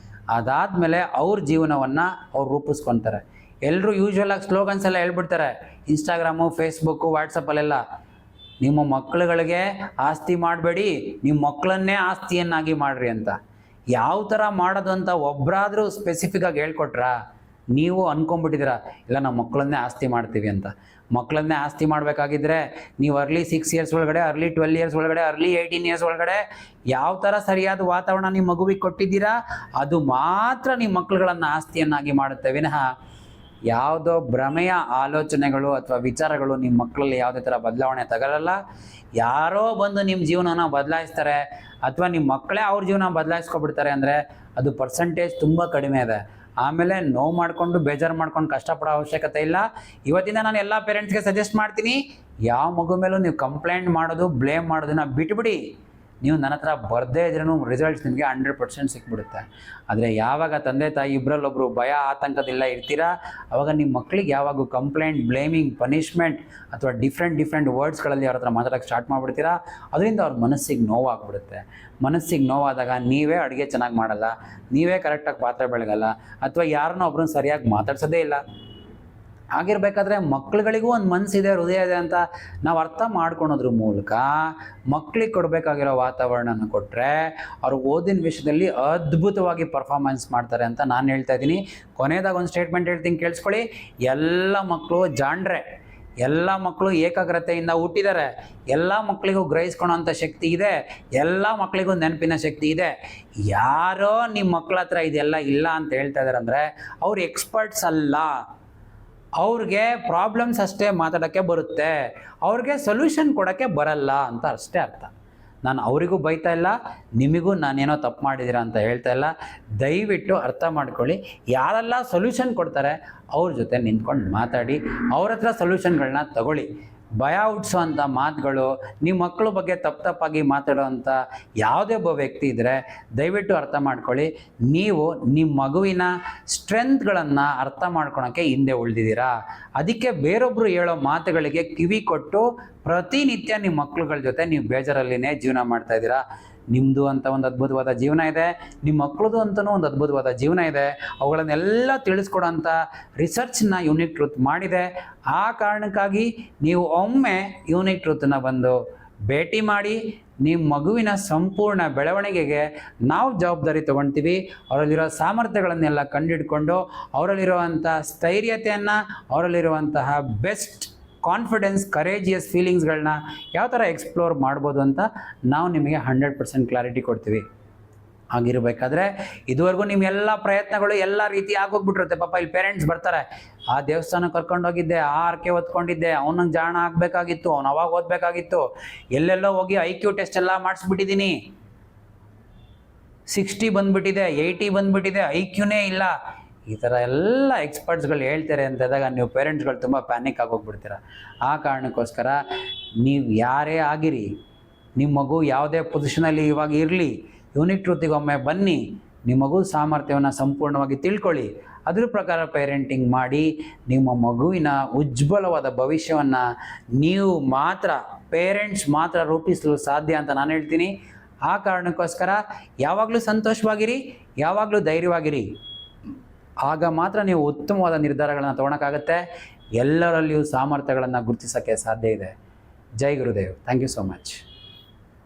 ಅದಾದಮೇಲೆ ಅವ್ರ ಜೀವನವನ್ನು ಅವ್ರು ರೂಪಿಸ್ಕೊತಾರೆ. ಎಲ್ಲರೂ ಯೂಶ್ವಲಾಗಿ ಸ್ಲೋಗನ್ಸ್ ಎಲ್ಲ ಹೇಳ್ಬಿಡ್ತಾರೆ ಇನ್ಸ್ಟಾಗ್ರಾಮು, ಫೇಸ್ಬುಕ್ಕು, ವಾಟ್ಸಪ್ಪಲ್ಲೆಲ್ಲ. ನಿಮ್ಮ ಮಕ್ಕಳುಗಳಿಗೆ ಆಸ್ತಿ ಮಾಡಬೇಡಿ, ನಿಮ್ಮ ಮಕ್ಕಳನ್ನೇ ಆಸ್ತಿಯನ್ನಾಗಿ ಮಾಡಿರಿ ಅಂತ. ಯಾವ ಥರ ಮಾಡೋದು ಅಂತ ಒಬ್ಬರಾದರೂ ಸ್ಪೆಸಿಫಿಕ್ಕಾಗಿ ಹೇಳ್ಕೊಟ್ರಾ? ನೀವು ಅಂದ್ಕೊಂಡ್ಬಿಟ್ಟಿದ್ದೀರಾ ಇಲ್ಲ ನಾವು ಮಕ್ಕಳನ್ನೇ ಆಸ್ತಿ ಮಾಡ್ತೀವಿ ಅಂತ. ಮಕ್ಕಳನ್ನೇ ಆಸ್ತಿ ಮಾಡಬೇಕಾಗಿದ್ದರೆ ನೀವು ಅರ್ಲಿ 6 ಇಯರ್ಸ್ ಒಳಗಡೆ, ಅರ್ಲಿ 12 ಇಯರ್ಸ್ ಒಳಗಡೆ, ಅರ್ಲಿ 18 ಇಯರ್ಸ್ ಒಳಗಡೆ ಯಾವ ಥರ ಸರಿಯಾದ ವಾತಾವರಣ ನಿಮ್ಮ ಮಗುವಿಗೆ ಕೊಟ್ಟಿದ್ದೀರಾ ಅದು ಮಾತ್ರ ನಿಮ್ಮ ಮಕ್ಕಳುಗಳನ್ನು ಆಸ್ತಿಯನ್ನಾಗಿ ಮಾಡುತ್ತೆ ವಿನಃ ಯಾವುದೋ ಭ್ರಮೆಯ ಆಲೋಚನೆಗಳು ಅಥವಾ ವಿಚಾರಗಳು ನಿಮ್ಮ ಮಕ್ಕಳಲ್ಲಿ ಯಾವುದೇ ಥರ ಬದಲಾವಣೆ ತಗೊಳ್ಳಲ್ಲ. ಯಾರೋ ಬಂದು ನಿಮ್ಮ ಜೀವನನ ಬದಲಾಯಿಸ್ತಾರೆ ಅಥವಾ ನಿಮ್ಮ ಮಕ್ಕಳೇ ಅವ್ರ ಜೀವನ ಬದಲಾಯಿಸ್ಕೊಬಿಡ್ತಾರೆ ಅಂದರೆ ಅದು ಪರ್ಸೆಂಟೇಜ್ ತುಂಬ ಕಡಿಮೆ ಇದೆ. ಆಮೇಲೆ ನೋವು ಮಾಡಿಕೊಂಡು ಬೇಜಾರು ಮಾಡ್ಕೊಂಡು ಕಷ್ಟಪಡೋ ಅವಶ್ಯಕತೆ ಇಲ್ಲ. ಇವತ್ತಿಂದ ನಾನು ಎಲ್ಲ ಪೇರೆಂಟ್ಸ್ಗೆ ಸಜೆಸ್ಟ್ ಮಾಡ್ತೀನಿ, ಯಾವ ಮಗು ಮೇಲೂ ನೀವು ಕಂಪ್ಲೇಂಟ್ ಮಾಡೋದು, ಬ್ಲೇಮ್ ಮಾಡೋದನ್ನ ಬಿಟ್ಬಿಡಿ. ನೀವು ನನ್ನ ಹತ್ರ ಬರದೇ ಇದ್ರೂ ರಿಸಲ್ಟ್ಸ್ ನಿಮಗೆ 100% ಸಿಕ್ಬಿಡುತ್ತೆ. ಆದರೆ ಯಾವಾಗ ತಂದೆ ತಾಯಿ ಇಬ್ಬರಲ್ಲೊಬ್ಬರು ಭಯ ಆತಂಕದಿಂದ ಇರ್ತೀರಾ ಆವಾಗ ನಿಮ್ಮ ಮಕ್ಕಳಿಗೆ ಯಾವಾಗ ಕಂಪ್ಲೇಂಟ್, ಬ್ಲೇಮಿಂಗ್, ಪನಿಷ್ಮೆಂಟ್ ಅಥವಾ ಡಿಫ್ರೆಂಟ್ ವರ್ಡ್ಸ್ಗಳಲ್ಲಿ ಅವ್ರ ಹತ್ರ ಮಾತಾಡೋಕ್ಕೆ ಸ್ಟಾರ್ಟ್ ಮಾಡಿಬಿಡ್ತೀರಾ ಅದರಿಂದ ಅವ್ರ ಮನಸ್ಸಿಗೆ ನೋವಾಗ್ಬಿಡುತ್ತೆ. ಮನಸ್ಸಿಗೆ ನೋವಾದಾಗ ನೀವೇ ಅಡುಗೆ ಚೆನ್ನಾಗಿ ಮಾಡಲ್ಲ, ನೀವೇ ಕರೆಕ್ಟಾಗಿ ಪಾತ್ರೆ ಬೆಳಗಲ್ಲ, ಅಥವಾ ಯಾರನ್ನೋ ಒಬ್ರನ್ನ ಸರಿಯಾಗಿ ಮಾತಾಡ್ಸೋದೇ ಇಲ್ಲ. ಆಗಿರಬೇಕಾದ್ರೆ ಮಕ್ಕಳುಗಳಿಗೂ ಒಂದು ಮನಸ್ಸಿದೆ, ಹೃದಯ ಇದೆ ಅಂತ ನಾವು ಅರ್ಥ ಮಾಡ್ಕೊಳೋದ್ರ ಮೂಲಕ ಮಕ್ಕಳಿಗೆ ಕೊಡಬೇಕಾಗಿರೋ ವಾತಾವರಣನ ಕೊಟ್ಟರೆ ಅವ್ರು ಓದಿನ ವಿಷಯದಲ್ಲಿ ಅದ್ಭುತವಾಗಿ ಪರ್ಫಾರ್ಮೆನ್ಸ್ ಮಾಡ್ತಾರೆ ಅಂತ ನಾನು ಹೇಳ್ತಾ ಇದ್ದೀನಿ. ಕೊನೆಯದಾಗ ಒಂದು ಸ್ಟೇಟ್ಮೆಂಟ್ ಹೇಳ್ತೀನಿ ಕೇಳಿಸ್ಕೊಳ್ಳಿ. ಎಲ್ಲ ಮಕ್ಕಳು ಜಾಣ್ರೆ, ಎಲ್ಲ ಮಕ್ಕಳು ಏಕಾಗ್ರತೆಯಿಂದ ಹುಟ್ಟಿದ್ದಾರೆ, ಎಲ್ಲ ಮಕ್ಕಳಿಗೂ ಗ್ರಹಿಸ್ಕೊಳೋಂಥ ಶಕ್ತಿ ಇದೆ, ಎಲ್ಲ ಮಕ್ಕಳಿಗೂ ನೆನಪಿನ ಶಕ್ತಿ ಇದೆ. ಯಾರೋ ನಿಮ್ಮ ಮಕ್ಕಳ ಹತ್ರ ಇದೆಲ್ಲ ಇಲ್ಲ ಅಂತ ಹೇಳ್ತಾ ಇದ್ದಾರೆ ಅಂದರೆ ಅವ್ರು ಎಕ್ಸ್ಪರ್ಟ್ಸ್ ಅಲ್ಲ. ಅವ್ರಿಗೆ ಪ್ರಾಬ್ಲಮ್ಸ್ ಅಷ್ಟೇ ಮಾತಾಡೋಕ್ಕೆ ಬರುತ್ತೆ, ಅವ್ರಿಗೆ ಸೊಲ್ಯೂಷನ್ ಕೊಡೋಕ್ಕೆ ಬರಲ್ಲ ಅಂತ ಅಷ್ಟೇ ಅರ್ಥ. ನಾನು ಅವರಿಗೂ ಬೈತಾ ಇಲ್ಲ, ನಿಮಗೂ ನಾನೇನೋ ತಪ್ಪು ಮಾಡಿದ್ದೀರಾ ಅಂತ ಹೇಳ್ತಾ ಇಲ್ಲ. ದಯವಿಟ್ಟು ಅರ್ಥ ಮಾಡ್ಕೊಳ್ಳಿ. ಯಾರೆಲ್ಲ ಸೊಲ್ಯೂಷನ್ ಕೊಡ್ತಾರೆ ಅವ್ರ ಜೊತೆ ನಿಂತ್ಕೊಂಡು ಮಾತಾಡಿ, ಅವ್ರ ಹತ್ರ ಸೊಲ್ಯೂಷನ್ಗಳನ್ನ ತಗೊಳ್ಳಿ. ಭಯ ಹುಟ್ಟಿಸೋ ಅಂಥ ಮಾತುಗಳು, ನಿಮ್ಮ ಮಕ್ಕಳ ಬಗ್ಗೆ ತಪ್ಪಾಗಿ ಮಾತಾಡೋ ಅಂಥ ಯಾವುದೇ ಒಬ್ಬ ವ್ಯಕ್ತಿ ಇದ್ದರೆ ದಯವಿಟ್ಟು ಅರ್ಥ ಮಾಡ್ಕೊಳ್ಳಿ. ನೀವು ನಿಮ್ಮ ಮಗುವಿನ ಸ್ಟ್ರೆಂತ್ಗಳನ್ನು ಅರ್ಥ ಮಾಡ್ಕೊಳೋಕ್ಕೆ ಹಿಂದೆ ಉಳಿದಿದ್ದೀರಾ. ಅದಕ್ಕೆ ಬೇರೊಬ್ಬರು ಹೇಳೋ ಮಾತುಗಳಿಗೆ ಕಿವಿ ಕೊಟ್ಟು ಪ್ರತಿನಿತ್ಯ ನಿಮ್ಮ ಮಕ್ಕಳುಗಳ ಜೊತೆ ನೀವು ಬೇಜಾರಲ್ಲಿನೇ ಜೀವನ ಮಾಡ್ತಾಯಿದ್ದೀರಾ. ನಿಮ್ಮದು ಅಂತ ಒಂದು ಅದ್ಭುತವಾದ ಜೀವನ ಇದೆ, ನಿಮ್ಮ ಮಕ್ಕಳದು ಅಂತಲೂ ಒಂದು ಅದ್ಭುತವಾದ ಜೀವನ ಇದೆ. ಅವುಗಳನ್ನೆಲ್ಲ ತಿಳಿಸ್ಕೊಡೋಂಥ ರಿಸರ್ಚ್ನ ಯೂನಿಕ್ ಟ್ರೂತ್ ಮಾಡಿದೆ. ಆ ಕಾರಣಕ್ಕಾಗಿ ನೀವು ಒಮ್ಮೆ ಯೂನಿಕ್ ಟ್ರೂತನ್ನ ಬಂದು ಭೇಟಿ ಮಾಡಿ. ನಿಮ್ಮ ಮಗುವಿನ ಸಂಪೂರ್ಣ ಬೆಳವಣಿಗೆಗೆ ನಾವು ಜವಾಬ್ದಾರಿ ತೊಗೊಳ್ತೀವಿ. ಅವರಲ್ಲಿರೋ ಸಾಮರ್ಥ್ಯಗಳನ್ನೆಲ್ಲ ಕಂಡುಹಿಡ್ಕೊಂಡು ಅವರಲ್ಲಿರುವಂಥ ಸ್ಥೈರ್ಯತೆಯನ್ನು, ಅವರಲ್ಲಿರುವಂತಹ ಬೆಸ್ಟ್ ಕಾನ್ಫಿಡೆನ್ಸ್, ಕರೇಜಿಯಸ್ ಫೀಲಿಂಗ್ಸ್ಗಳನ್ನ ಯಾವ ಥರ ಎಕ್ಸ್ಪ್ಲೋರ್ ಮಾಡ್ಬೋದು ಅಂತ ನಾವು ನಿಮಗೆ 100% ಕ್ಲಾರಿಟಿ ಕೊಡ್ತೀವಿ. ಆಗಿರಬೇಕಾದ್ರೆ ಇದುವರೆಗೂ ನಿಮ್ಮೆಲ್ಲ ಪ್ರಯತ್ನಗಳು ಎಲ್ಲ ರೀತಿ ಆಗೋಗ್ಬಿಟ್ಟಿರುತ್ತೆ. ಪಾಪ ಇಲ್ಲಿ ಪೇರೆಂಟ್ಸ್ ಬರ್ತಾರೆ, ಆ ದೇವಸ್ಥಾನಕ್ಕೆ ಕರ್ಕೊಂಡೋಗಿದ್ದೆ, ಆ ಆರ್ಕೆ ಹೊತ್ಕೊಂಡಿದ್ದೆ, ಅವನಿಗೆ ಜಾಣ ಆಗಬೇಕಾಗಿತ್ತು, ಅವ್ನು ಅವಾಗ ಓದಬೇಕಾಗಿತ್ತು, ಎಲ್ಲೆಲ್ಲೋ ಹೋಗಿ IQ ಟೆಸ್ಟ್ ಎಲ್ಲ ಮಾಡಿಸ್ಬಿಟ್ಟಿದ್ದೀನಿ, 60 ಬಂದ್ಬಿಟ್ಟಿದೆ, 80 ಬಂದ್ಬಿಟ್ಟಿದೆ, IQನೇ ಇಲ್ಲ, ಈ ಥರ ಎಲ್ಲ ಎಕ್ಸ್ಪರ್ಟ್ಸ್ಗಳು ಹೇಳ್ತಾರೆ ಅಂತಾದಾಗ ನೀವು ಪೇರೆಂಟ್ಸ್ಗಳು ತುಂಬ ಪ್ಯಾನಿಕ್ ಆಗೋಗ್ಬಿಡ್ತೀರ. ಆ ಕಾರಣಕ್ಕೋಸ್ಕರ ನೀವು ಯಾರೇ ಆಗಿರಿ, ನಿಮ್ಮ ಮಗು ಯಾವುದೇ ಪೊಸಿಷನಲ್ಲಿ ಇವಾಗ ಇರಲಿ, ಯೂನಿಕ್ ಟ್ರೂತಿಗೆ ಒಮ್ಮೆ ಬನ್ನಿ, ನಿಮ್ಮ ಮಗು ಸಾಮರ್ಥ್ಯವನ್ನು ಸಂಪೂರ್ಣವಾಗಿ ತಿಳ್ಕೊಳ್ಳಿ, ಅದ್ರ ಪ್ರಕಾರ ಪೇರೆಂಟಿಂಗ್ ಮಾಡಿ ನಿಮ್ಮ ಮಗುವಿನ ಉಜ್ವಲವಾದ ಭವಿಷ್ಯವನ್ನು ನೀವು ಮಾತ್ರ, ಪೇರೆಂಟ್ಸ್ ಮಾತ್ರ ರೂಪಿಸಲು ಸಾಧ್ಯ ಅಂತ ನಾನು ಹೇಳ್ತೀನಿ. ಆ ಕಾರಣಕ್ಕೋಸ್ಕರ ಯಾವಾಗಲೂ ಸಂತೋಷವಾಗಿರಿ, ಯಾವಾಗಲೂ ಧೈರ್ಯವಾಗಿರಿ. ಆಗ ಮಾತ್ರ ನೀವು ಉತ್ತಮವಾದ ನಿರ್ಧಾರಗಳನ್ನು ತೊಗೊಳಕ್ಕಾಗತ್ತೆ, ಎಲ್ಲರಲ್ಲಿಯೂ ಸಾಮರ್ಥ್ಯಗಳನ್ನು ಗುರುತಿಸೋಕ್ಕೆ ಸಾಧ್ಯ ಇದೆ. Jai Gurudev. Thank you so much.